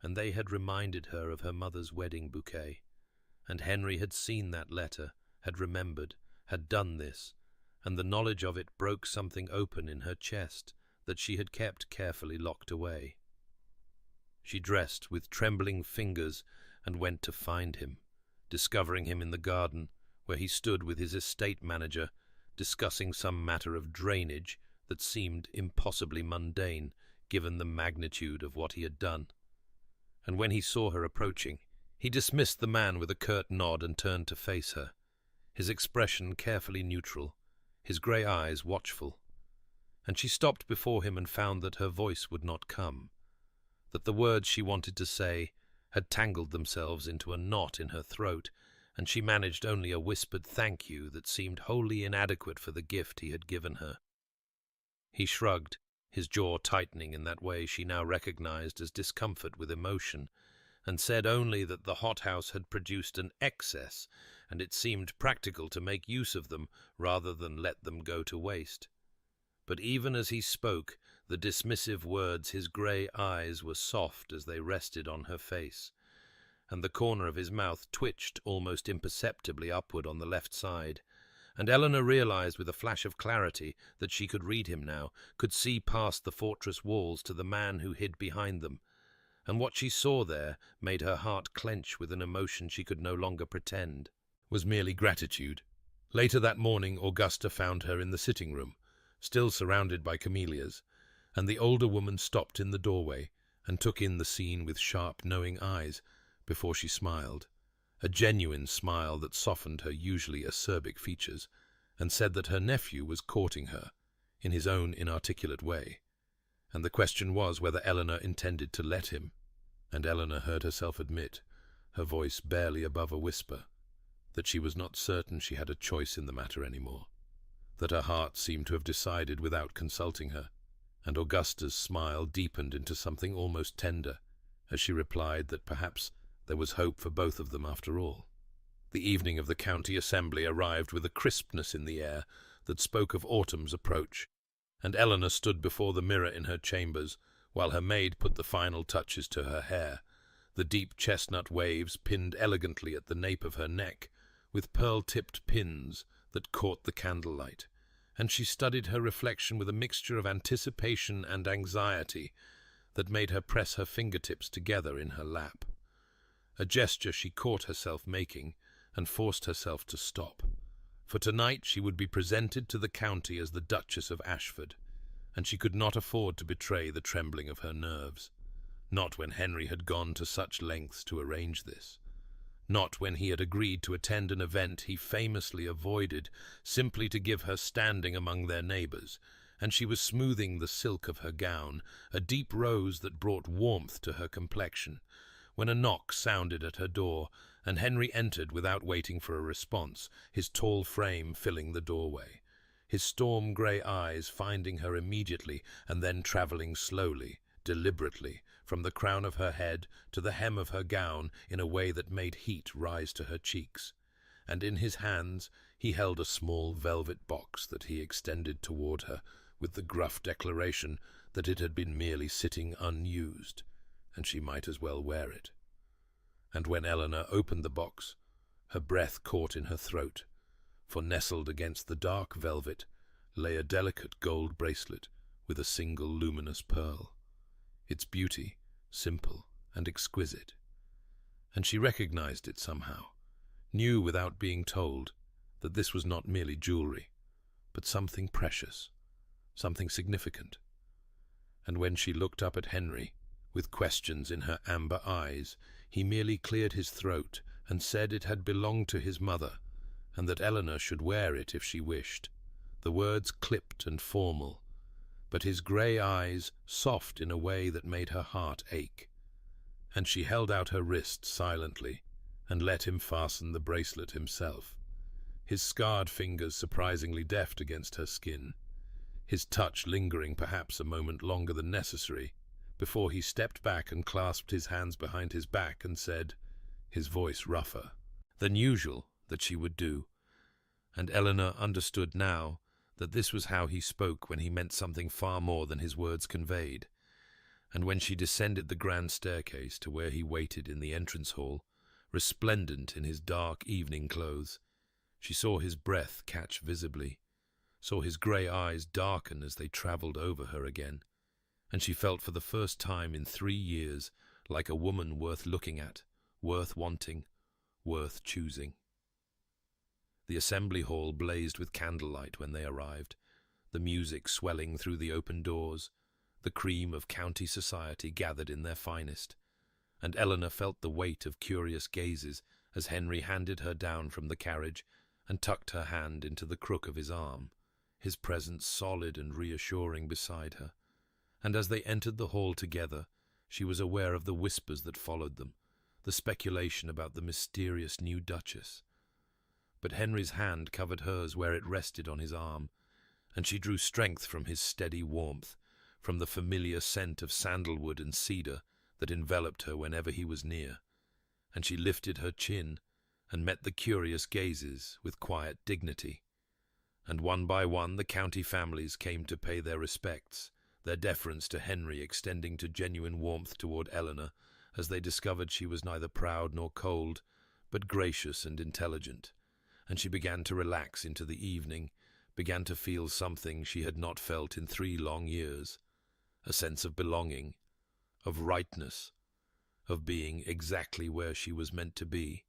and they had reminded her of her mother's wedding bouquet, and Henry had seen that letter, had remembered, had done this, and the knowledge of it broke something open in her chest that she had kept carefully locked away. She dressed with trembling fingers and went to find him, discovering him in the garden, where he stood with his estate manager, discussing some matter of drainage that seemed impossibly mundane, given the magnitude of what he had done. And when he saw her approaching, he dismissed the man with a curt nod and turned to face her, his expression carefully neutral, his grey eyes watchful. And she stopped before him and found that her voice would not come, that the words she wanted to say had tangled themselves into a knot in her throat, and she managed only a whispered thank you that seemed wholly inadequate for the gift he had given her. He shrugged, his jaw tightening in that way she now recognized as discomfort with emotion, and said only that the hothouse had produced an excess, and it seemed practical to make use of them rather than let them go to waste. But even as he spoke the dismissive words, his grey eyes were soft as they rested on her face, and the corner of his mouth twitched almost imperceptibly upward on the left side, and Eleanor realized with a flash of clarity that she could read him now, could see past the fortress walls to the man who hid behind them, and what she saw there made her heart clench with an emotion she could no longer pretend, was merely gratitude. Later that morning Augusta found her in the sitting room, still surrounded by camellias, and the older woman stopped in the doorway and took in the scene with sharp, knowing eyes before she smiled, a genuine smile that softened her usually acerbic features, and said that her nephew was courting her in his own inarticulate way, and the question was whether Eleanor intended to let him, and Eleanor heard herself admit, her voice barely above a whisper, that she was not certain she had a choice in the matter anymore, that her heart seemed to have decided without consulting her, and Augusta's smile deepened into something almost tender as she replied that perhaps there was hope for both of them after all. The evening of the county assembly arrived with a crispness in the air that spoke of autumn's approach, and Eleanor stood before the mirror in her chambers while her maid put the final touches to her hair, the deep chestnut waves pinned elegantly at the nape of her neck with pearl-tipped pins that caught the candlelight, and she studied her reflection with a mixture of anticipation and anxiety that made her press her fingertips together in her lap, a gesture she caught herself making and forced herself to stop. For tonight she would be presented to the county as the Duchess of Ashford, and she could not afford to betray the trembling of her nerves, not when Henry had gone to such lengths to arrange this, not when he had agreed to attend an event he famously avoided simply to give her standing among their neighbours, and she was smoothing the silk of her gown, a deep rose that brought warmth to her complexion, when a knock sounded at her door, and Henry entered without waiting for a response, his tall frame filling the doorway, his storm-grey eyes finding her immediately and then travelling slowly, deliberately, from the crown of her head to the hem of her gown in a way that made heat rise to her cheeks, and in his hands he held a small velvet box that he extended toward her with the gruff declaration that it had been merely sitting unused, and she might as well wear it. And when Eleanor opened the box, her breath caught in her throat, for nestled against the dark velvet lay a delicate gold bracelet with a single luminous pearl, its beauty simple and exquisite, and she recognized it somehow, knew without being told that this was not merely jewelry, but something precious, something significant. And when she looked up at Henry, with questions in her amber eyes, he merely cleared his throat and said it had belonged to his mother, and that Eleanor should wear it if she wished, the words clipped and formal, but his grey eyes soft in a way that made her heart ache, and she held out her wrist silently and let him fasten the bracelet himself, his scarred fingers surprisingly deft against her skin, his touch lingering perhaps a moment longer than necessary, before he stepped back and clasped his hands behind his back and said, his voice rougher than usual, that she would do, and Eleanor understood now that this was how he spoke when he meant something far more than his words conveyed, and when she descended the grand staircase to where he waited in the entrance hall, resplendent in his dark evening clothes, she saw his breath catch visibly, saw his grey eyes darken as they travelled over her again, and she felt for the first time in 3 years like a woman worth looking at, worth wanting, worth choosing. The assembly hall blazed with candlelight when they arrived, the music swelling through the open doors, the cream of county society gathered in their finest, and Eleanor felt the weight of curious gazes as Henry handed her down from the carriage and tucked her hand into the crook of his arm, his presence solid and reassuring beside her. And as they entered the hall together, she was aware of the whispers that followed them, the speculation about the mysterious new duchess. But Henry's hand covered hers where it rested on his arm, and she drew strength from his steady warmth, from the familiar scent of sandalwood and cedar that enveloped her whenever he was near, and she lifted her chin and met the curious gazes with quiet dignity. And one by one the county families came to pay their respects, their deference to Henry extending to genuine warmth toward Eleanor, as they discovered she was neither proud nor cold, but gracious and intelligent, and she began to relax into the evening, began to feel something she had not felt in 3 long years, a sense of belonging, of rightness, of being exactly where she was meant to be.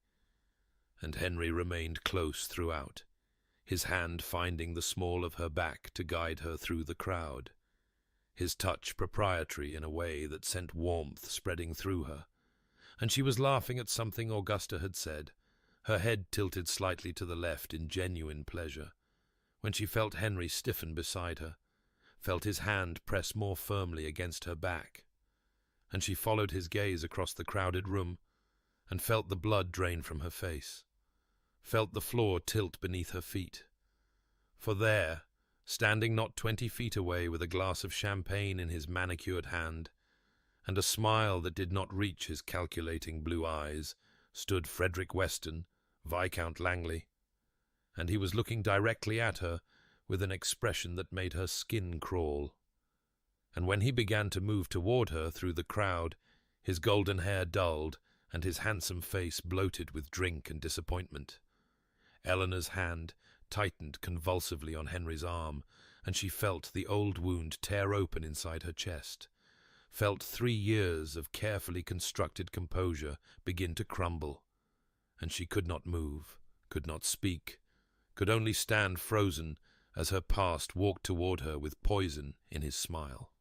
And Henry remained close throughout, his hand finding the small of her back to guide her through the crowd, his touch proprietary in a way that sent warmth spreading through her, and she was laughing at something Augusta had said, her head tilted slightly to the left in genuine pleasure, when she felt Henry stiffen beside her, felt his hand press more firmly against her back, and she followed his gaze across the crowded room, and felt the blood drain from her face, felt the floor tilt beneath her feet. For there, standing not 20 feet away with a glass of champagne in his manicured hand, and a smile that did not reach his calculating blue eyes, stood Frederick Weston, Viscount Langley, and he was looking directly at her with an expression that made her skin crawl. And when he began to move toward her through the crowd, his golden hair dulled and his handsome face bloated with drink and disappointment. Eleanor's hand tightened convulsively on Henry's arm, and she felt the old wound tear open inside her chest, felt 3 years of carefully constructed composure begin to crumble, and she could not move, could not speak, could only stand frozen as her past walked toward her with poison in his smile.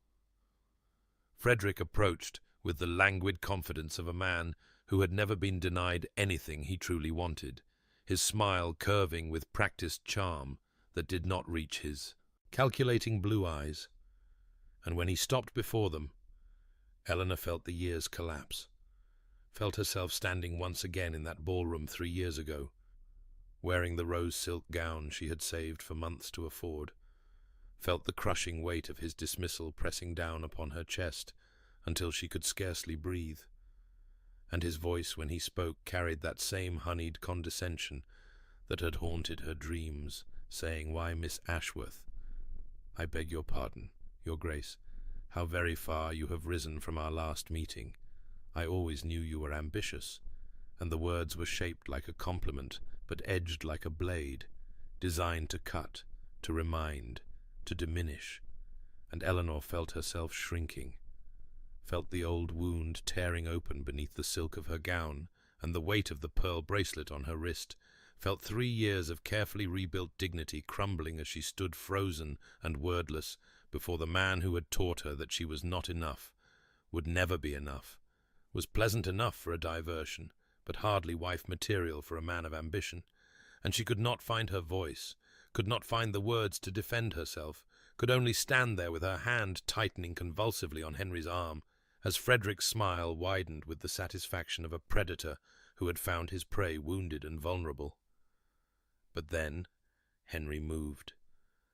Frederick approached with the languid confidence of a man who had never been denied anything he truly wanted, his smile curving with practiced charm that did not reach his calculating blue eyes. And when he stopped before them, Eleanor felt the years collapse, felt herself standing once again in that ballroom 3 years ago, wearing the rose silk gown she had saved for months to afford, felt the crushing weight of his dismissal pressing down upon her chest until she could scarcely breathe, and his voice when he spoke carried that same honeyed condescension that had haunted her dreams, saying, "Why, Miss Ashworth, I beg your pardon, your grace, how very far you have risen from our last meeting. I always knew you were ambitious," and the words were shaped like a compliment, but edged like a blade, designed to cut, to remind, to diminish, and Eleanor felt herself shrinking, felt the old wound tearing open beneath the silk of her gown and the weight of the pearl bracelet on her wrist, felt 3 years of carefully rebuilt dignity crumbling as she stood frozen and wordless before the man who had taught her that she was not enough, would never be enough, was pleasant enough for a diversion, but hardly wife material for a man of ambition, and she could not find her voice, could not find the words to defend herself, could only stand there with her hand tightening convulsively on Henry's arm, as Frederick's smile widened with the satisfaction of a predator who had found his prey wounded and vulnerable. But then Henry moved,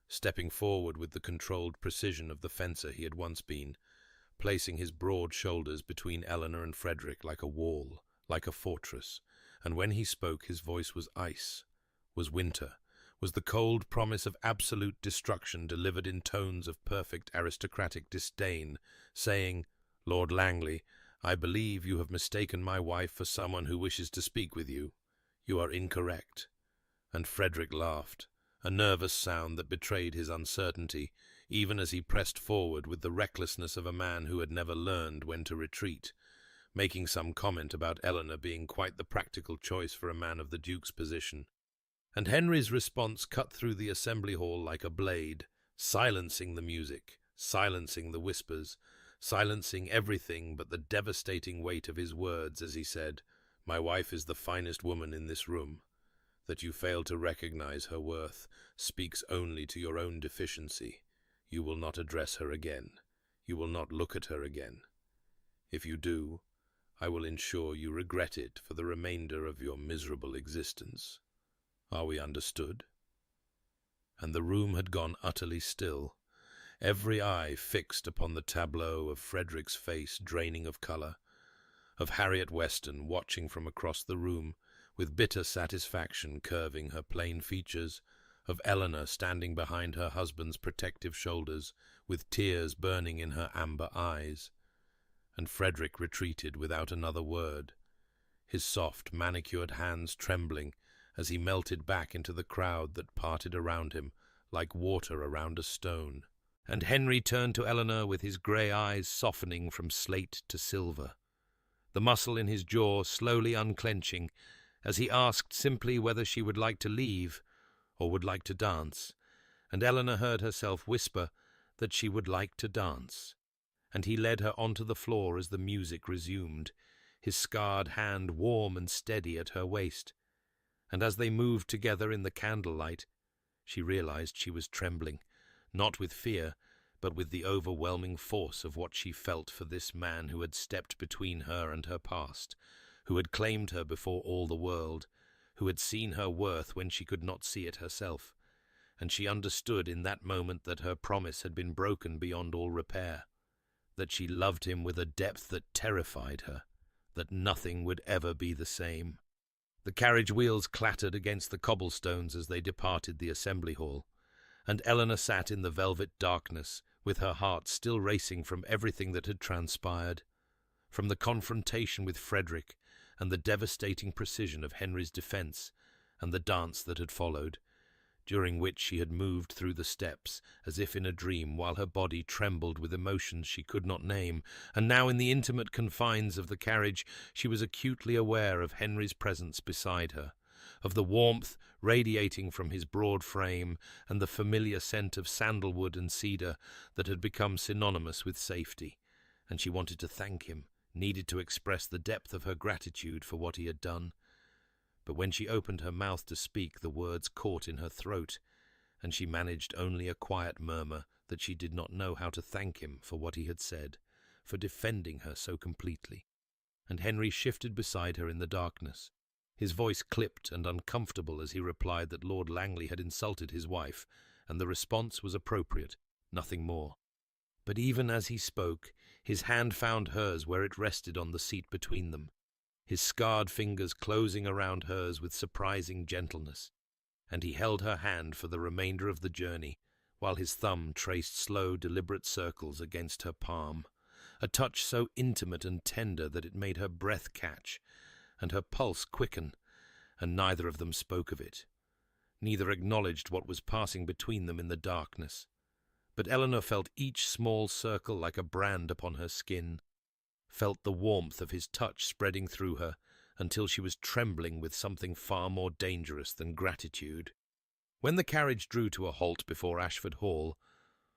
stepping forward with the controlled precision of the fencer he had once been, placing his broad shoulders between Eleanor and Frederick like a wall, like a fortress, and when he spoke his voice was ice, was winter, was the cold promise of absolute destruction delivered in tones of perfect aristocratic disdain, saying, "Lord Langley, I believe you have mistaken my wife for someone who wishes to speak with you. You are incorrect." And Frederick laughed, a nervous sound that betrayed his uncertainty, even as he pressed forward with the recklessness of a man who had never learned when to retreat, making some comment about Eleanor being quite the practical choice for a man of the Duke's position. And Henry's response cut through the assembly hall like a blade, silencing the music, silencing the whispers, silencing everything but the devastating weight of his words as he said, "My wife is the finest woman in this room. That you fail to recognize her worth speaks only to your own deficiency. You will not address her again. You will not look at her again. If you do, I will ensure you regret it for the remainder of your miserable existence. Are we understood?" And the room had gone utterly still, every eye fixed upon the tableau of Frederick's face draining of colour, of Harriet Weston watching from across the room with bitter satisfaction curving her plain features, of Eleanor standing behind her husband's protective shoulders with tears burning in her amber eyes. And Frederick retreated without another word, his soft, manicured hands trembling as he melted back into the crowd that parted around him like water around a stone. And Henry turned to Eleanor with his grey eyes softening from slate to silver, the muscle in his jaw slowly unclenching as he asked simply whether she would like to leave or would like to dance, and Eleanor heard herself whisper that she would like to dance, and he led her onto the floor as the music resumed, his scarred hand warm and steady at her waist. And as they moved together in the candlelight, she realized she was trembling, not with fear, but with the overwhelming force of what she felt for this man who had stepped between her and her past, who had claimed her before all the world, who had seen her worth when she could not see it herself. And she understood in that moment that her promise had been broken beyond all repair, that she loved him with a depth that terrified her, that nothing would ever be the same. The carriage wheels clattered against the cobblestones as they departed the assembly hall, and Eleanor sat in the velvet darkness, with her heart still racing from everything that had transpired, from the confrontation with Frederick and the devastating precision of Henry's defence, and the dance that had followed, during which she had moved through the steps as if in a dream, while her body trembled with emotions she could not name. And now in the intimate confines of the carriage she was acutely aware of Henry's presence beside her, of the warmth radiating from his broad frame and the familiar scent of sandalwood and cedar that had become synonymous with safety. And she wanted to thank him, needed to express the depth of her gratitude for what he had done. But when she opened her mouth to speak, the words caught in her throat, and she managed only a quiet murmur that she did not know how to thank him for what he had said, for defending her so completely. And Henry shifted beside her in the darkness, his voice clipped and uncomfortable as he replied that Lord Langley had insulted his wife, and the response was appropriate, nothing more. But even as he spoke, his hand found hers where it rested on the seat between them, his scarred fingers closing around hers with surprising gentleness, and he held her hand for the remainder of the journey, while his thumb traced slow, deliberate circles against her palm, a touch so intimate and tender that it made her breath catch, and her pulse quicken, and neither of them spoke of it. Neither acknowledged what was passing between them in the darkness. But Eleanor felt each small circle like a brand upon her skin, felt the warmth of his touch spreading through her, until she was trembling with something far more dangerous than gratitude. When the carriage drew to a halt before Ashford Hall,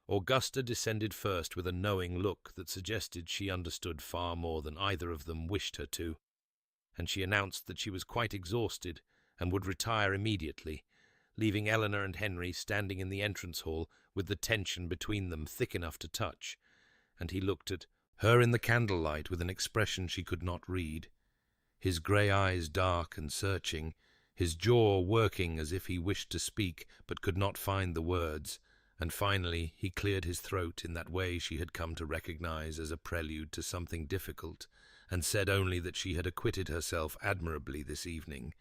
Augusta descended first with a knowing look that suggested she understood far more than either of them wished her to, and she announced that she was quite exhausted and would retire immediately, leaving Eleanor and Henry standing in the entrance hall with the tension between them thick enough to touch, and he looked at her in the candlelight with an expression she could not read, his grey eyes dark and searching, his jaw working as if he wished to speak but could not find the words, and finally he cleared his throat in that way she had come to recognize as a prelude to something difficult, and said only that she had acquitted herself admirably this evening,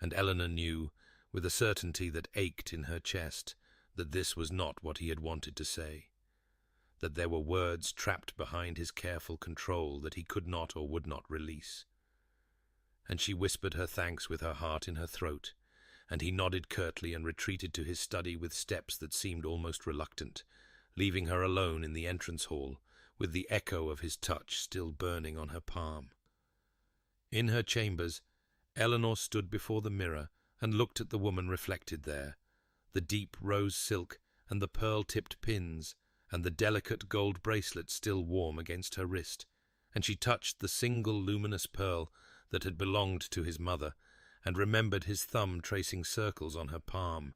and Eleanor knew, with a certainty that ached in her chest, that this was not what he had wanted to say, that there were words trapped behind his careful control that he could not or would not release. And she whispered her thanks with her heart in her throat, and he nodded curtly and retreated to his study with steps that seemed almost reluctant, leaving her alone in the entrance hall, with the echo of his touch still burning on her palm. In her chambers, Eleanor stood before the mirror and looked at the woman reflected there, the deep rose silk and the pearl-tipped pins, and the delicate gold bracelet still warm against her wrist, and she touched the single luminous pearl that had belonged to his mother, and remembered his thumb tracing circles on her palm,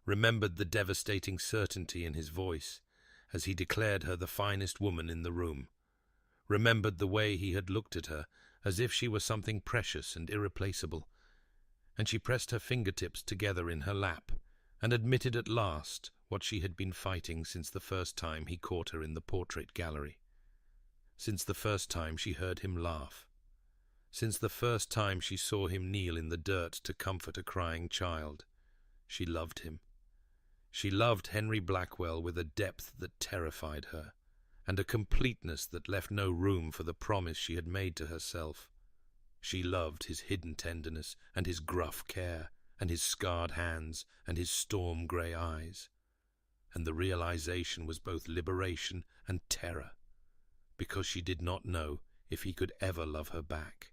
remembered the devastating certainty in his voice as he declared her the finest woman in the room, remembered the way he had looked at her as if she were something precious and irreplaceable, and she pressed her fingertips together in her lap, and admitted at last what she had been fighting since the first time he caught her in the portrait gallery, since the first time she heard him laugh, since the first time she saw him kneel in the dirt to comfort a crying child. She loved him. She loved Henry Blackwell with a depth that terrified her, and a completeness that left no room for the promise she had made to herself. She loved his hidden tenderness, and his gruff care, and his scarred hands, and his storm-grey eyes. And the realization was both liberation and terror, because she did not know if he could ever love her back,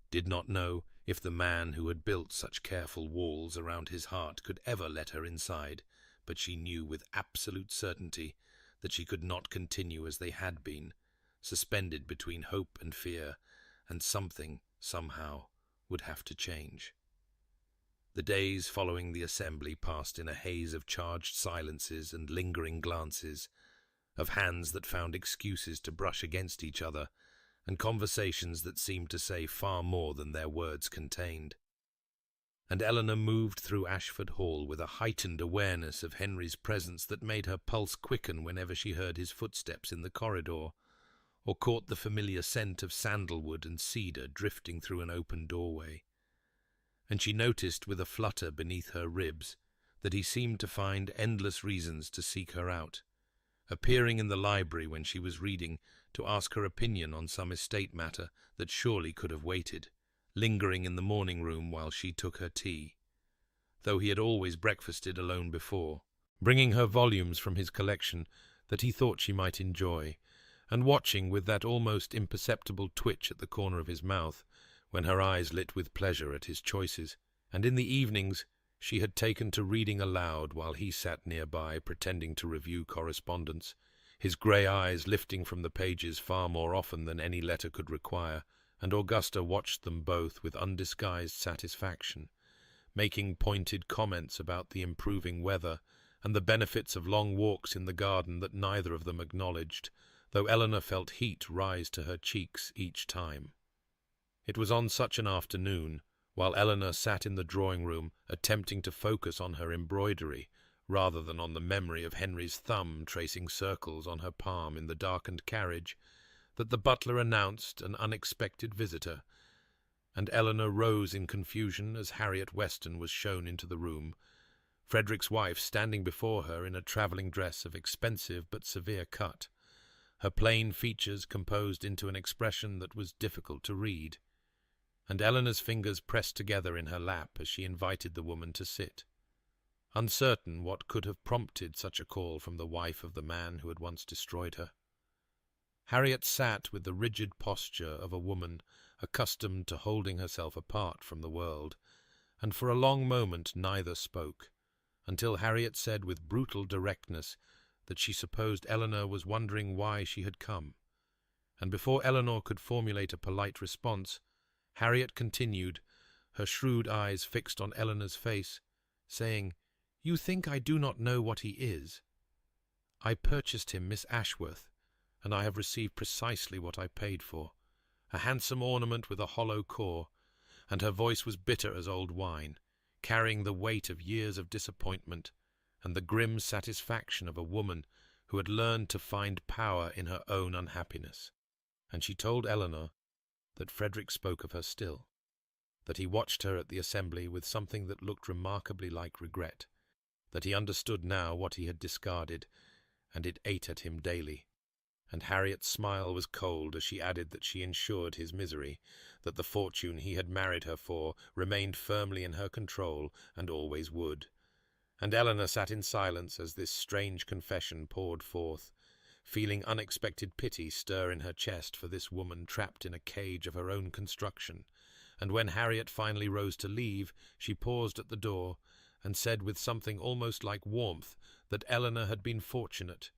did not know if the man who had built such careful walls around his heart could ever let her inside, but she knew with absolute certainty that she could not continue as they had been, suspended between hope and fear, and something, somehow, would have to change. The days following the assembly passed in a haze of charged silences and lingering glances, of hands that found excuses to brush against each other, and conversations that seemed to say far more than their words contained. And Eleanor moved through Ashford Hall with a heightened awareness of Henry's presence that made her pulse quicken whenever she heard his footsteps in the corridor, or caught the familiar scent of sandalwood and cedar drifting through an open doorway. And she noticed with a flutter beneath her ribs that he seemed to find endless reasons to seek her out, appearing in the library when she was reading to ask her opinion on some estate matter that surely could have waited, lingering in the morning room while she took her tea, though he had always breakfasted alone before, bringing her volumes from his collection that he thought she might enjoy, and watching with that almost imperceptible twitch at the corner of his mouth when her eyes lit with pleasure at his choices. And in the evenings she had taken to reading aloud while he sat nearby pretending to review correspondence, his grey eyes lifting from the pages far more often than any letter could require, and Augusta watched them both with undisguised satisfaction, making pointed comments about the improving weather and the benefits of long walks in the garden that neither of them acknowledged, though Eleanor felt heat rise to her cheeks each time. It was on such an afternoon, while Eleanor sat in the drawing-room attempting to focus on her embroidery rather than on the memory of Henry's thumb tracing circles on her palm in the darkened carriage, that the butler announced an unexpected visitor, and Eleanor rose in confusion as Harriet Weston was shown into the room, Frederick's wife standing before her in a travelling dress of expensive but severe cut, her plain features composed into an expression that was difficult to read, and Eleanor's fingers pressed together in her lap as she invited the woman to sit, uncertain what could have prompted such a call from the wife of the man who had once destroyed her. Harriet sat with the rigid posture of a woman accustomed to holding herself apart from the world, and for a long moment neither spoke, until Harriet said with brutal directness that she supposed Eleanor was wondering why she had come, and before Eleanor could formulate a polite response, Harriet continued, her shrewd eyes fixed on Eleanor's face, saying, "You think I do not know what he is? I purchased him, Miss Ashworth, and I have received precisely what I paid for, a handsome ornament with a hollow core," and her voice was bitter as old wine, carrying the weight of years of disappointment and the grim satisfaction of a woman who had learned to find power in her own unhappiness. And she told Eleanor that Frederick spoke of her still, that he watched her at the assembly with something that looked remarkably like regret, that he understood now what he had discarded, and it ate at him daily. And Harriet's smile was cold as she added that she ensured his misery, that the fortune he had married her for remained firmly in her control and always would. And Eleanor sat in silence as this strange confession poured forth, feeling unexpected pity stir in her chest for this woman trapped in a cage of her own construction. And when Harriet finally rose to leave, she paused at the door and said with something almost like warmth that Eleanor had been fortunate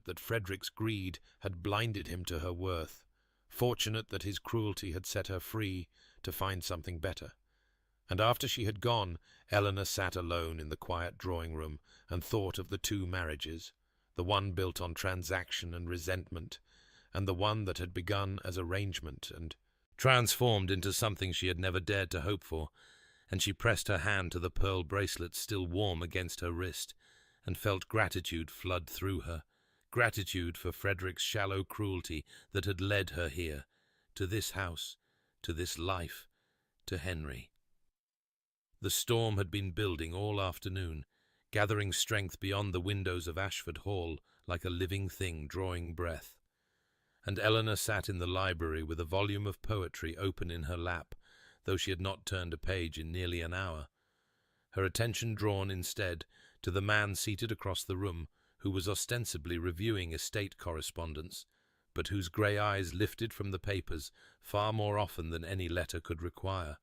that Frederick's greed had blinded him to her worth, fortunate that his cruelty had set her free to find something better. And after she had gone, Eleanor sat alone in the quiet drawing-room and thought of the two marriages, the one built on transaction and resentment, and the one that had begun as arrangement and transformed into something she had never dared to hope for, and she pressed her hand to the pearl bracelet still warm against her wrist, and felt gratitude flood through her, gratitude for Frederick's shallow cruelty that had led her here, to this house, to this life, to Henry. The storm had been building all afternoon, gathering strength beyond the windows of Ashford Hall like a living thing drawing breath, and Eleanor sat in the library with a volume of poetry open in her lap, though she had not turned a page in nearly an hour, her attention drawn instead to the man seated across the room, who was ostensibly reviewing estate correspondence, but whose grey eyes lifted from the papers far more often than any letter could require,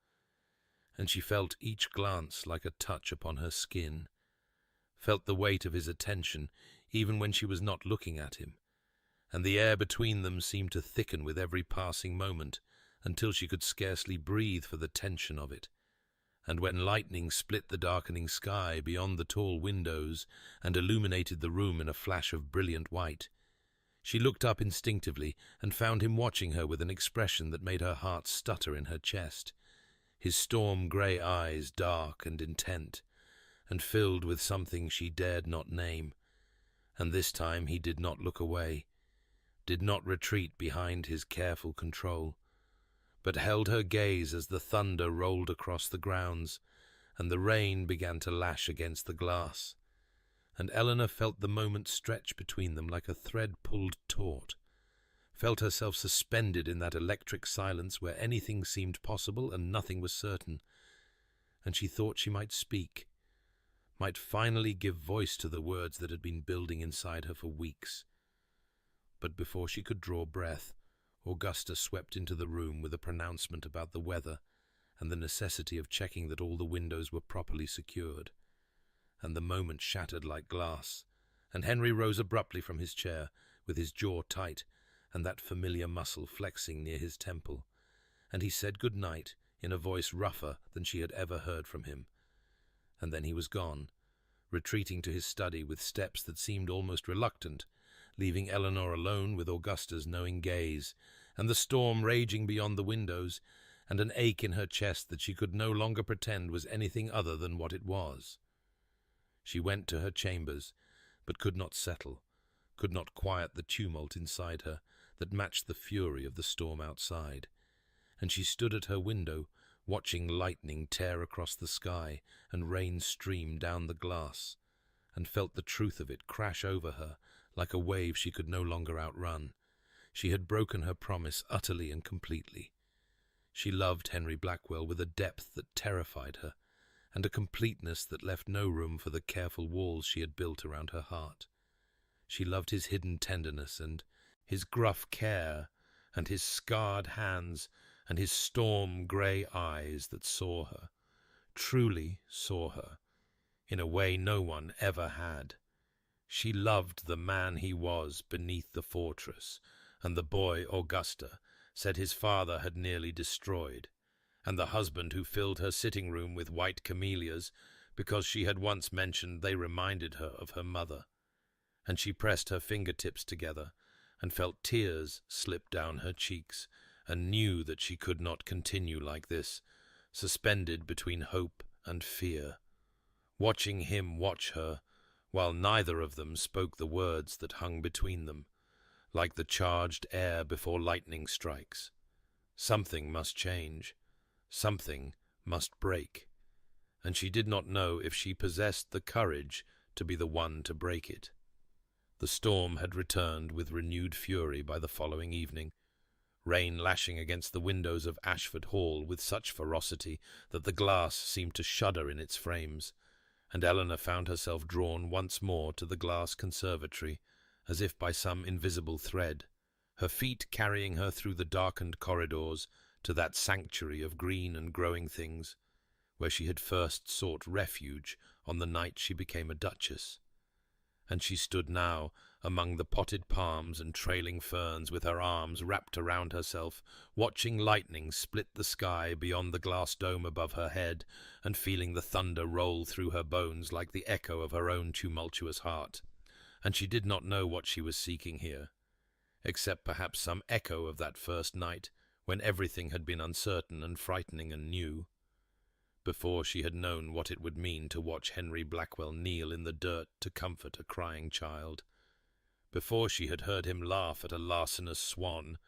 and she felt each glance like a touch upon her skin, felt the weight of his attention even when she was not looking at him, and the air between them seemed to thicken with every passing moment, until she could scarcely breathe for the tension of it. And when lightning split the darkening sky beyond the tall windows and illuminated the room in a flash of brilliant white, she looked up instinctively and found him watching her with an expression that made her heart stutter in her chest, his storm-grey eyes dark and intent, and filled with something she dared not name. And this time he did not look away, did not retreat behind his careful control, but held her gaze as the thunder rolled across the grounds and the rain began to lash against the glass. And Eleanor felt the moment stretch between them like a thread pulled taut, felt herself suspended in that electric silence where anything seemed possible and nothing was certain, and she thought she might speak, might finally give voice to the words that had been building inside her for weeks. But before she could draw breath, Augusta swept into the room with a pronouncement about the weather and the necessity of checking that all the windows were properly secured. And the moment shattered like glass, and Henry rose abruptly from his chair, with his jaw tight and that familiar muscle flexing near his temple, and he said good night in a voice rougher than she had ever heard from him. And then he was gone, retreating to his study with steps that seemed almost reluctant, leaving Eleanor alone with Augusta's knowing gaze, and the storm raging beyond the windows, and an ache in her chest that she could no longer pretend was anything other than what it was. She went to her chambers, but could not settle, could not quiet the tumult inside her that matched the fury of the storm outside, and she stood at her window, watching lightning tear across the sky and rain stream down the glass, and felt the truth of it crash over her like a wave she could no longer outrun. She had broken her promise utterly and completely. She loved Henry Blackwell with a depth that terrified her, and a completeness that left no room for the careful walls she had built around her heart. She loved his hidden tenderness and his gruff care and his scarred hands and his storm-grey eyes that saw her, truly saw her, in a way no one ever had. She loved the man he was beneath the fortress, and the boy Augusta said his father had nearly destroyed, and the husband who filled her sitting room with white camellias because she had once mentioned they reminded her of her mother. And she pressed her fingertips together and felt tears slip down her cheeks, and knew that she could not continue like this, suspended between hope and fear, watching him watch her, while neither of them spoke the words that hung between them, like the charged air before lightning strikes. Something must change, something must break, and she did not know if she possessed the courage to be the one to break it. The storm had returned with renewed fury by the following evening, rain lashing against the windows of Ashford Hall with such ferocity that the glass seemed to shudder in its frames, and Eleanor found herself drawn once more to the glass conservatory, as if by some invisible thread, her feet carrying her through the darkened corridors to that sanctuary of green and growing things, where she had first sought refuge on the night she became a duchess. And she stood now among the potted palms and trailing ferns with her arms wrapped around herself, watching lightning split the sky beyond the glass dome above her head, and feeling the thunder roll through her bones like the echo of her own tumultuous heart. And she did not know what she was seeking here, except perhaps some echo of that first night when everything had been uncertain and frightening and new, before she had known what it would mean to watch Henry Blackwell kneel in the dirt to comfort a crying child, before she had heard him laugh at a larcenous swan,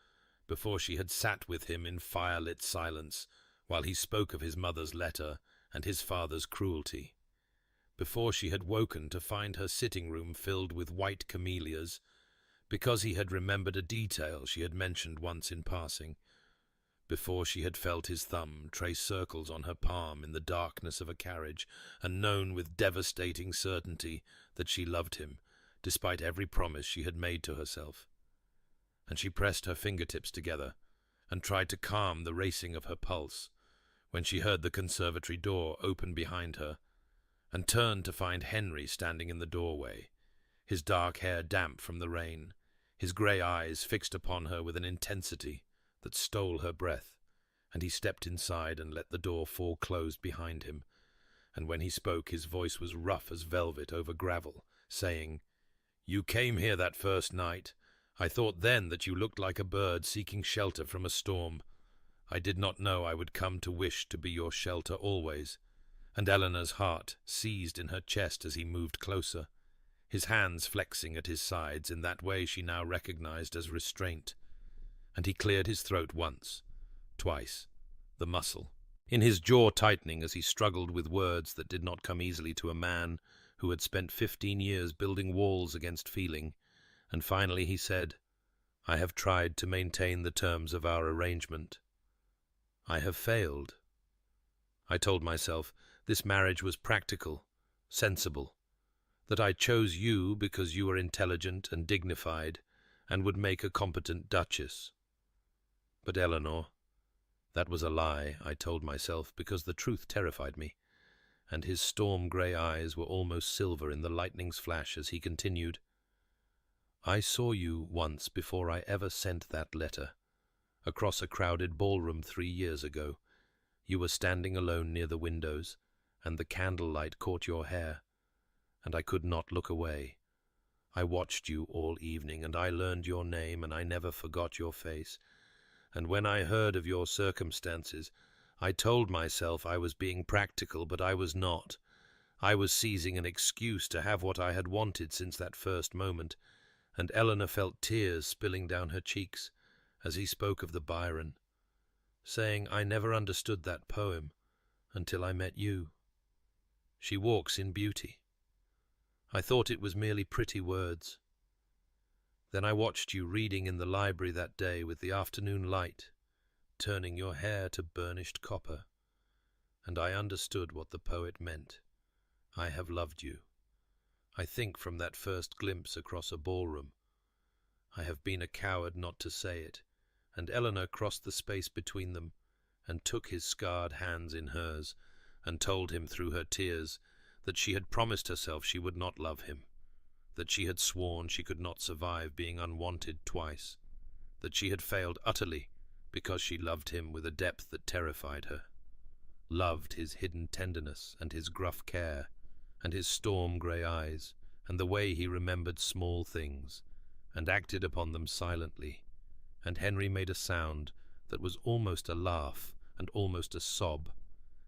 before she had sat with him in fire-lit silence while he spoke of his mother's letter and his father's cruelty, before she had woken to find her sitting-room filled with white camellias, because he had remembered a detail she had mentioned once in passing, before she had felt his thumb trace circles on her palm in the darkness of a carriage, and known with devastating certainty that she loved him, despite every promise she had made to herself. And she pressed her fingertips together and tried to calm the racing of her pulse, when she heard the conservatory door open behind her, and turned to find Henry standing in the doorway, his dark hair damp from the rain, his grey eyes fixed upon her with an intensity that stole her breath, and he stepped inside and let the door fall closed behind him, and when he spoke his voice was rough as velvet over gravel, saying, "You came here that first night. I thought then that you looked like a bird seeking shelter from a storm. I did not know I would come to wish to be your shelter always." And Eleanor's heart seized in her chest as he moved closer, his hands flexing at his sides in that way she now recognized as restraint. And he cleared his throat once, twice, the muscle in his jaw tightening as he struggled with words that did not come easily to a man who had spent 15 years building walls against feeling, and finally he said, "I have tried to maintain the terms of our arrangement. I have failed. I told myself this marriage was practical, sensible, that I chose you because you were intelligent and dignified and would make a competent duchess. But Eleanor, that was a lie, I told myself, because the truth terrified me." And his storm-grey eyes were almost silver in the lightning's flash as he continued, "I saw you once before I ever sent that letter, across a crowded ballroom 3 years ago. You were standing alone near the windows, and the candlelight caught your hair, and I could not look away. I watched you all evening, and I learned your name, and I never forgot your face. And when I heard of your circumstances, I told myself I was being practical, but I was not. I was seizing an excuse to have what I had wanted since that first moment." And Eleanor felt tears spilling down her cheeks as he spoke of the Byron, saying, "I never understood that poem until I met you. She walks in beauty. I thought it was merely pretty words. Then I watched you reading in the library that day with the afternoon light, turning your hair to burnished copper, and I understood what the poet meant. I have loved you. I think from that first glimpse across a ballroom. I have been a coward not to say it." And Eleanor crossed the space between them and took his scarred hands in hers and told him through her tears that she had promised herself she would not love him, that she had sworn she could not survive being unwanted twice, that she had failed utterly because she loved him with a depth that terrified her, loved his hidden tenderness and his gruff care and his storm-grey eyes and the way he remembered small things and acted upon them silently. And Henry made a sound that was almost a laugh and almost a sob,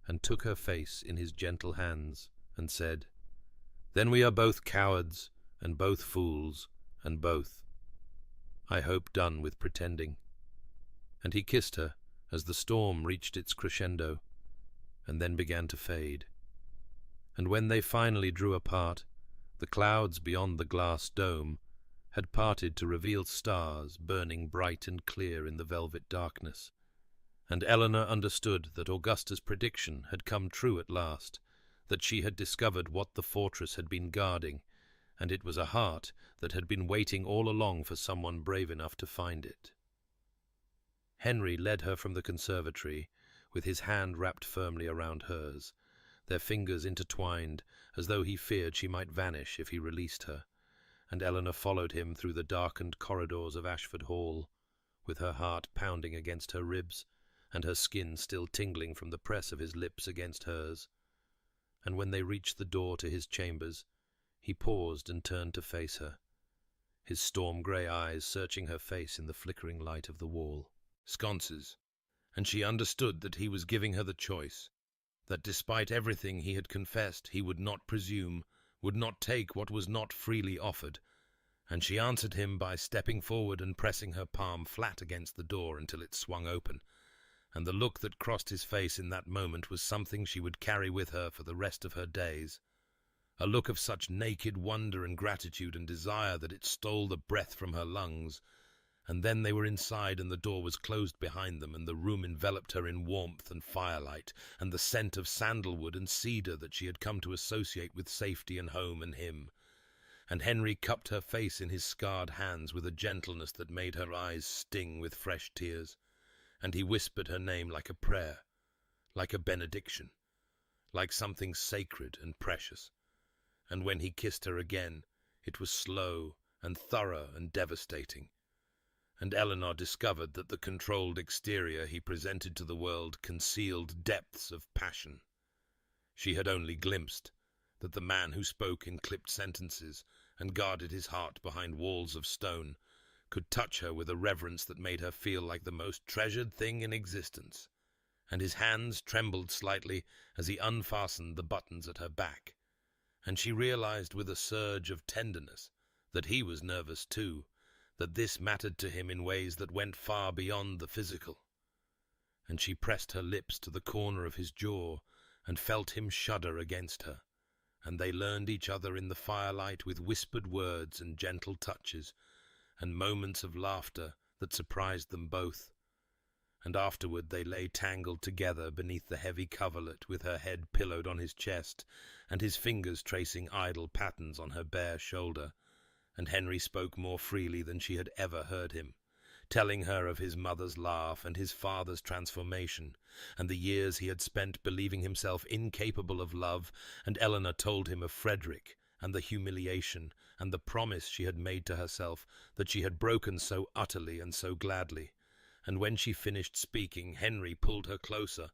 and took her face in his gentle hands and said, "Then we are both cowards and both fools and both, I hope, done with pretending." And he kissed her as the storm reached its crescendo and then began to fade. And when they finally drew apart, the clouds beyond the glass dome had parted to reveal stars burning bright and clear in the velvet darkness, and Eleanor understood that Augusta's prediction had come true at last, that she had discovered what the fortress had been guarding, and it was a heart that had been waiting all along for someone brave enough to find it. Henry led her from the conservatory, with his hand wrapped firmly around hers, their fingers intertwined as though he feared she might vanish if he released her, and Eleanor followed him through the darkened corridors of Ashford Hall, with her heart pounding against her ribs, and her skin still tingling from the press of his lips against hers. And when they reached the door to his chambers, he paused and turned to face her, his storm-grey eyes searching her face in the flickering light of the wall. Sconces, and she understood that he was giving her the choice, that despite everything he had confessed, he would not presume, would not take what was not freely offered, and she answered him by stepping forward and pressing her palm flat against the door until it swung open, and the look that crossed his face in that moment was something she would carry with her for the rest of her days, a look of such naked wonder and gratitude and desire that it stole the breath from her lungs. And then they were inside, and the door was closed behind them, and the room enveloped her in warmth and firelight, and the scent of sandalwood and cedar that she had come to associate with safety and home and him. And Henry cupped her face in his scarred hands with a gentleness that made her eyes sting with fresh tears, and he whispered her name like a prayer, like a benediction, like something sacred and precious. And when he kissed her again, It was slow and thorough and devastating, and Eleanor discovered that the controlled exterior he presented to the world concealed depths of passion. She had only glimpsed that the man who spoke in clipped sentences and guarded his heart behind walls of stone could touch her with a reverence that made her feel like the most treasured thing in existence, and his hands trembled slightly as he unfastened the buttons at her back, and she realized with a surge of tenderness that he was nervous too, that this mattered to him in ways that went far beyond the physical. And she pressed her lips to the corner of his jaw and felt him shudder against her, and they learned each other in the firelight with whispered words and gentle touches, and moments of laughter that surprised them both. And afterward they lay tangled together beneath the heavy coverlet, with her head pillowed on his chest, and his fingers tracing idle patterns on her bare shoulder. And Henry spoke more freely than she had ever heard him, telling her of his mother's laugh and his father's transformation, and the years he had spent believing himself incapable of love. And Eleanor told him of Frederick, and the humiliation, and the promise she had made to herself that she had broken so utterly and so gladly. And when she finished speaking, Henry pulled her closer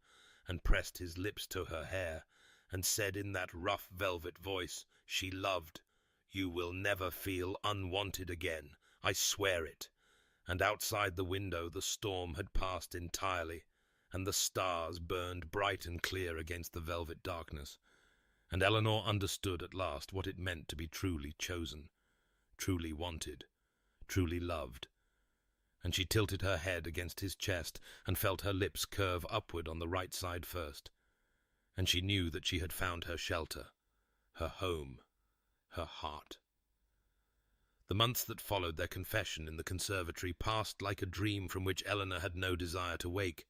and pressed his lips to her hair, and said in that rough velvet voice she loved, "You will never feel unwanted again, I swear it." And outside the window the storm had passed entirely, and the stars burned bright and clear against the velvet darkness. And Eleanor understood at last what it meant to be truly chosen, truly wanted, truly loved. And she tilted her head against his chest and felt her lips curve upward on the right side first. And she knew that she had found her shelter, her home, her heart. The months that followed their confession in the conservatory passed like a dream from which Eleanor had no desire to wake,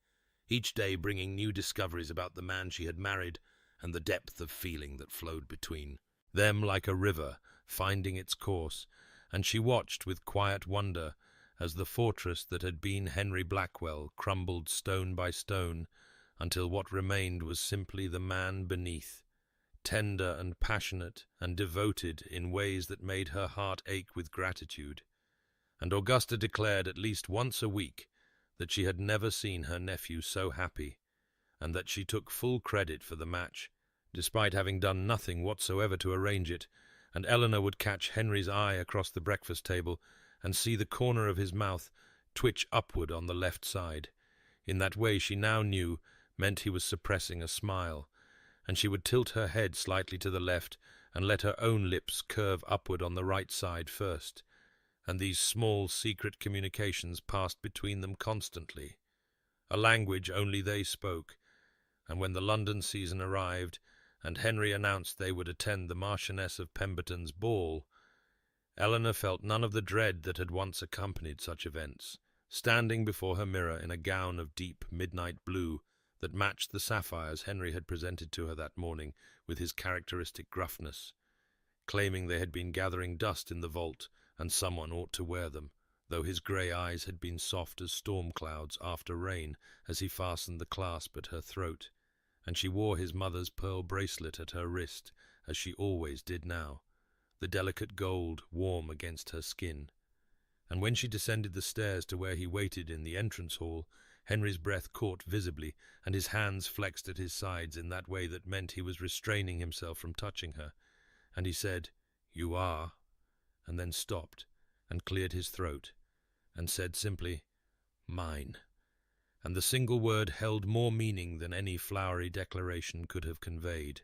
each day bringing new discoveries about the man she had married and the depth of feeling that flowed between them like a river finding its course. And she watched with quiet wonder as the fortress that had been Henry Blackwell crumbled stone by stone, until what remained was simply the man beneath, tender and passionate and devoted in ways that made her heart ache with gratitude. And Augusta declared at least once a week that she had never seen her nephew so happy, and that she took full credit for the match, despite having done nothing whatsoever to arrange it. And Eleanor would catch Henry's eye across the breakfast table and see the corner of his mouth twitch upward on the left side. In that way she now knew meant he was suppressing a smile, and she would tilt her head slightly to the left and let her own lips curve upward on the right side first, and these small secret communications passed between them constantly, a language only they spoke. And when the London season arrived, and Henry announced they would attend the Marchioness of Pemberton's ball, Eleanor felt none of the dread that had once accompanied such events, standing before her mirror in a gown of deep midnight blue that matched the sapphires Henry had presented to her that morning with his characteristic gruffness, claiming they had been gathering dust in the vault and someone ought to wear them, though his grey eyes had been soft as storm clouds after rain as he fastened the clasp at her throat, and she wore his mother's pearl bracelet at her wrist, as she always did now, the delicate gold warm against her skin. And when she descended the stairs to where he waited in the entrance hall, Henry's breath caught visibly, and his hands flexed at his sides in that way that meant he was restraining himself from touching her, and he said, "You are," and then stopped and cleared his throat, and said simply, "Mine." And the single word held more meaning than any flowery declaration could have conveyed.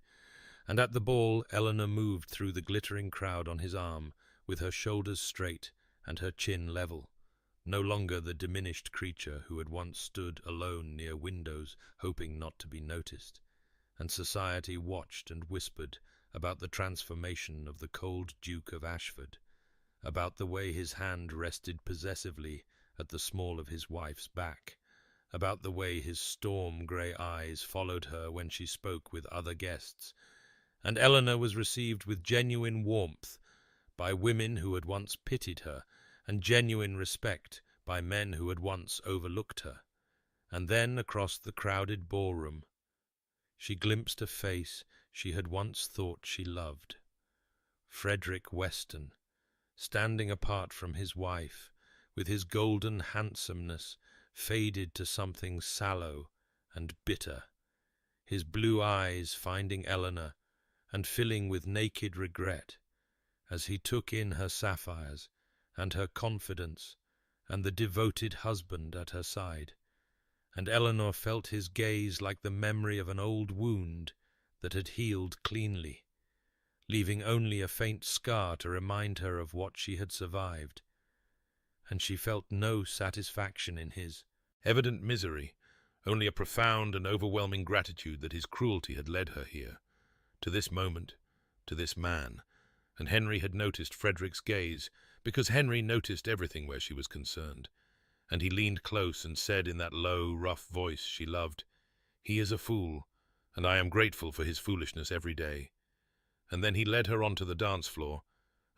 And at the ball Eleanor moved through the glittering crowd on his arm, with her shoulders straight and her chin level, no longer the diminished creature who had once stood alone near windows, hoping not to be noticed. And society watched and whispered about the transformation of the cold Duke of Ashford, about the way his hand rested possessively at the small of his wife's back, about the way his storm-grey eyes followed her when she spoke with other guests. And Eleanor was received with genuine warmth by women who had once pitied her, and genuine respect by men who had once overlooked her. And then, across the crowded ballroom, she glimpsed a face she had once thought she loved. Frederick Weston, standing apart from his wife, with his golden handsomeness faded to something sallow and bitter, his blue eyes finding Eleanor and filling with naked regret as he took in her sapphires and her confidence and the devoted husband at her side, and Eleanor felt his gaze like the memory of an old wound that had healed cleanly, leaving only a faint scar to remind her of what she had survived, and she felt no satisfaction in his evident misery, only a profound and overwhelming gratitude that his cruelty had led her here, to this moment, to this man. And Henry had noticed Frederick's gaze, because Henry noticed everything where she was concerned, and he leaned close and said in that low, rough voice she loved, "He is a fool, and I am grateful for his foolishness every day." And then he led her onto the dance floor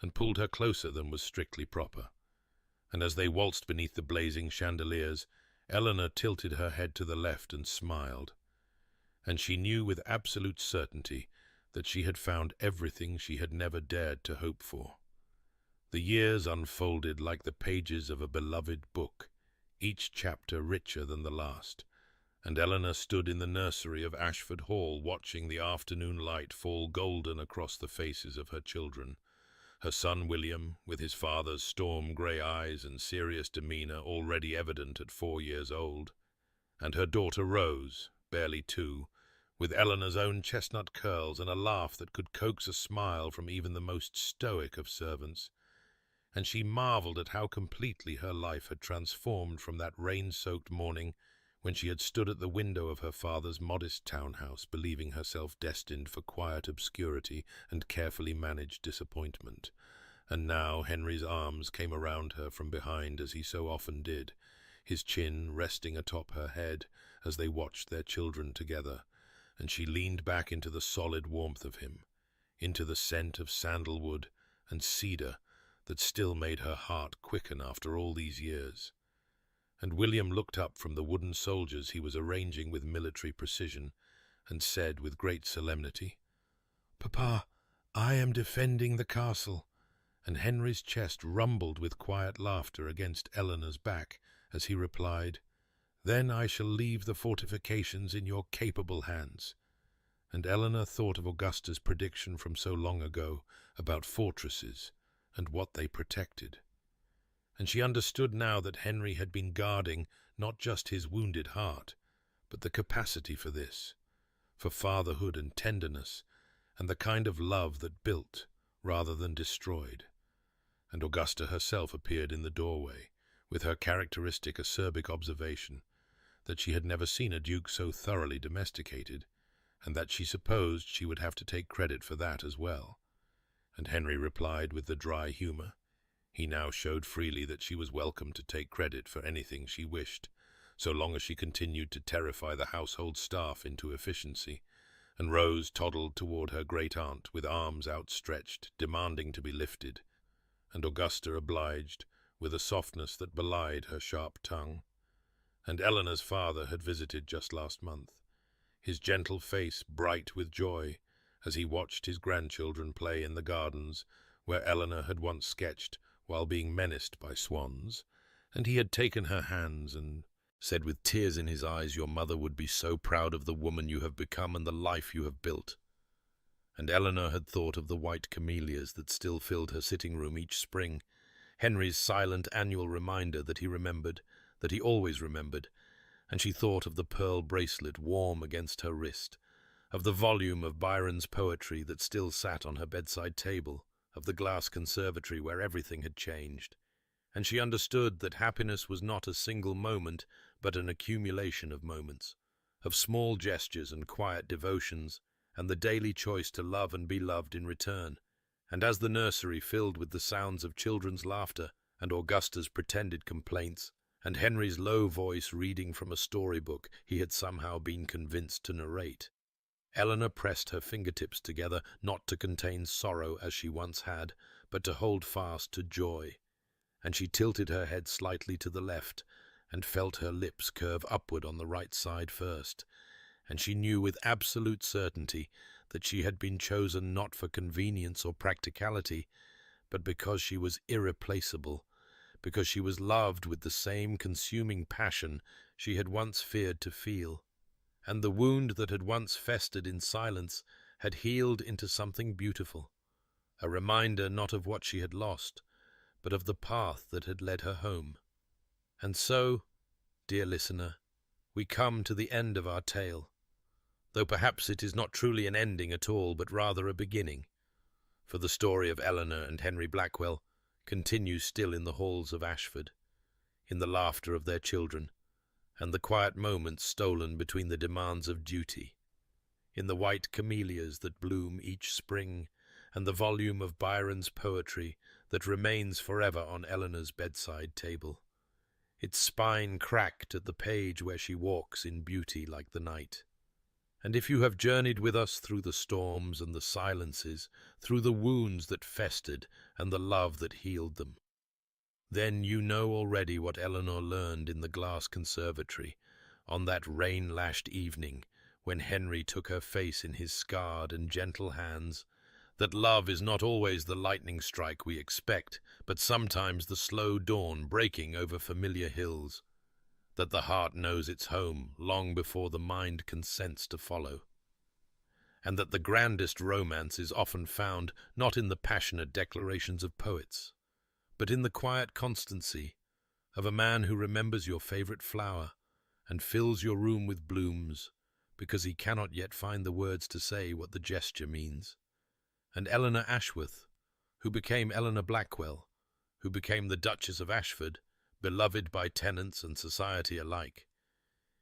and pulled her closer than was strictly proper. And as they waltzed beneath the blazing chandeliers, Eleanor tilted her head to the left and smiled, and she knew with absolute certainty that she had found everything she had never dared to hope for. The years unfolded like the pages of a beloved book, each chapter richer than the last, and Eleanor stood in the nursery of Ashford Hall watching the afternoon light fall golden across the faces of her children. Her son William, with his father's storm-grey eyes and serious demeanour already evident at 4 years old, and her daughter Rose, barely 2, with Eleanor's own chestnut curls and a laugh that could coax a smile from even the most stoic of servants. And she marvelled at how completely her life had transformed from that rain-soaked morning when she had stood at the window of her father's modest townhouse, believing herself destined for quiet obscurity and carefully managed disappointment. And now Henry's arms came around her from behind, as he so often did, his chin resting atop her head as they watched their children together, and she leaned back into the solid warmth of him, into the scent of sandalwood and cedar that still made her heart quicken after all these years. And William looked up from the wooden soldiers he was arranging with military precision, and said with great solemnity, "Papa, I am defending the castle." And Henry's chest rumbled with quiet laughter against Eleanor's back as he replied, "Then I shall leave the fortifications in your capable hands." And Eleanor thought of Augusta's prediction from so long ago about fortresses and what they protected. And she understood now that Henry had been guarding not just his wounded heart, but the capacity for this, for fatherhood and tenderness, and the kind of love that built rather than destroyed. And Augusta herself appeared in the doorway, with her characteristic acerbic observation that she had never seen a duke so thoroughly domesticated, and that she supposed she would have to take credit for that as well. And Henry replied with the dry humour. He now showed freely that she was welcome to take credit for anything she wished, so long as she continued to terrify the household staff into efficiency, and Rose toddled toward her great-aunt with arms outstretched, demanding to be lifted, and Augusta obliged, with a softness that belied her sharp tongue. And Eleanor's father had visited just last month, his gentle face bright with joy as he watched his grandchildren play in the gardens where Eleanor had once sketched while being menaced by swans, and he had taken her hands and said with tears in his eyes, "Your mother would be so proud of the woman you have become and the life you have built." And Eleanor had thought of the white camellias that still filled her sitting room each spring, Henry's silent annual reminder that he remembered, that he always remembered, and she thought of the pearl bracelet warm against her wrist, of the volume of Byron's poetry that still sat on her bedside table, of the glass conservatory where everything had changed, and she understood that happiness was not a single moment, but an accumulation of moments, of small gestures and quiet devotions, and the daily choice to love and be loved in return. And as the nursery filled with the sounds of children's laughter, and Augusta's pretended complaints, and Henry's low voice reading from a storybook he had somehow been convinced to narrate, Eleanor pressed her fingertips together, not to contain sorrow as she once had, but to hold fast to joy, and she tilted her head slightly to the left, and felt her lips curve upward on the right side first, and she knew with absolute certainty that she had been chosen not for convenience or practicality, but because she was irreplaceable, because she was loved with the same consuming passion she had once feared to feel. And the wound that had once festered in silence had healed into something beautiful, a reminder not of what she had lost, but of the path that had led her home. And so, dear listener, we come to the end of our tale, though perhaps it is not truly an ending at all, but rather a beginning, for the story of Eleanor and Henry Blackwell continues still in the halls of Ashford, in the laughter of their children, and the quiet moments stolen between the demands of duty, in the white camellias that bloom each spring, and the volume of Byron's poetry that remains forever on Eleanor's bedside table, its spine cracked at the page where she walks in beauty like the night. And if you have journeyed with us through the storms and the silences, through the wounds that festered and the love that healed them, then you know already what Eleanor learned in the glass conservatory on that rain-lashed evening when Henry took her face in his scarred and gentle hands, that love is not always the lightning strike we expect, but sometimes the slow dawn breaking over familiar hills, that the heart knows its home long before the mind consents to follow, and that the grandest romance is often found not in the passionate declarations of poets, but in the quiet constancy of a man who remembers your favorite flower and fills your room with blooms because he cannot yet find the words to say what the gesture means. And Eleanor Ashworth, who became Eleanor Blackwell, who became the Duchess of Ashford, beloved by tenants and society alike.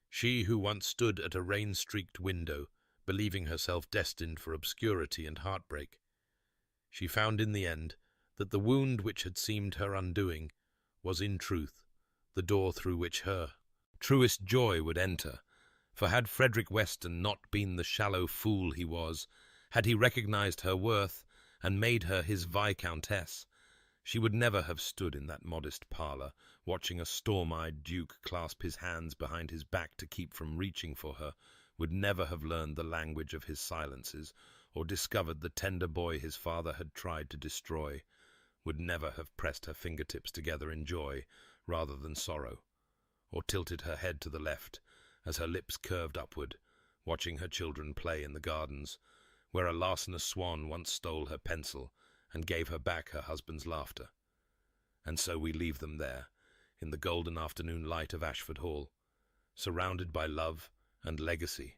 She who once stood at a rain-streaked window, believing herself destined for obscurity and heartbreak. She found in the end that the wound which had seemed her undoing was in truth the door through which her truest joy would enter. For had Frederick Weston not been the shallow fool he was, had he recognized her worth and made her his Viscountess, she would never have stood in that modest parlour, watching a storm-eyed duke clasp his hands behind his back to keep from reaching for her, would never have learned the language of his silences, or discovered the tender boy his father had tried to destroy, would never have pressed her fingertips together in joy rather than sorrow, or tilted her head to the left as her lips curved upward, watching her children play in the gardens, where a larcenous swan once stole her pencil and gave her back her husband's laughter. And so we leave them there, in the golden afternoon light of Ashford Hall, surrounded by love and legacy,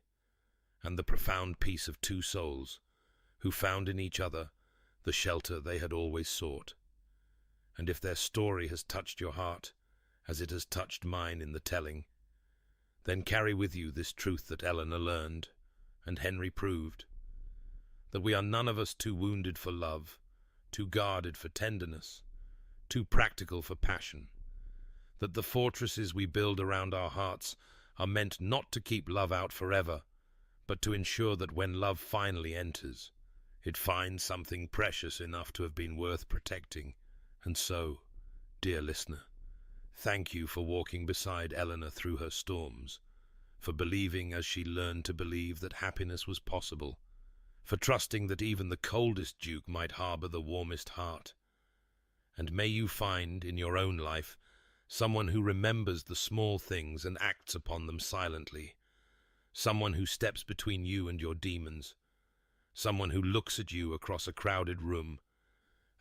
and the profound peace of two souls, who found in each other the shelter they had always sought. And if their story has touched your heart, as it has touched mine in the telling, then carry with you this truth that Eleanor learned, and Henry proved, that we are none of us too wounded for love, too guarded for tenderness, too practical for passion, that the fortresses we build around our hearts are meant not to keep love out forever, but to ensure that when love finally enters, it finds something precious enough to have been worth protecting. And so, dear listener, thank you for walking beside Eleanor through her storms, for believing as she learned to believe that happiness was possible, for trusting that even the coldest duke might harbour the warmest heart. And may you find in your own life someone who remembers the small things and acts upon them silently, someone who steps between you and your demons, someone who looks at you across a crowded room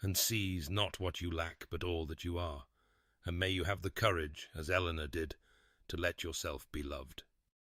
and sees not what you lack but all that you are. And may you have the courage, as Eleanor did, to let yourself be loved.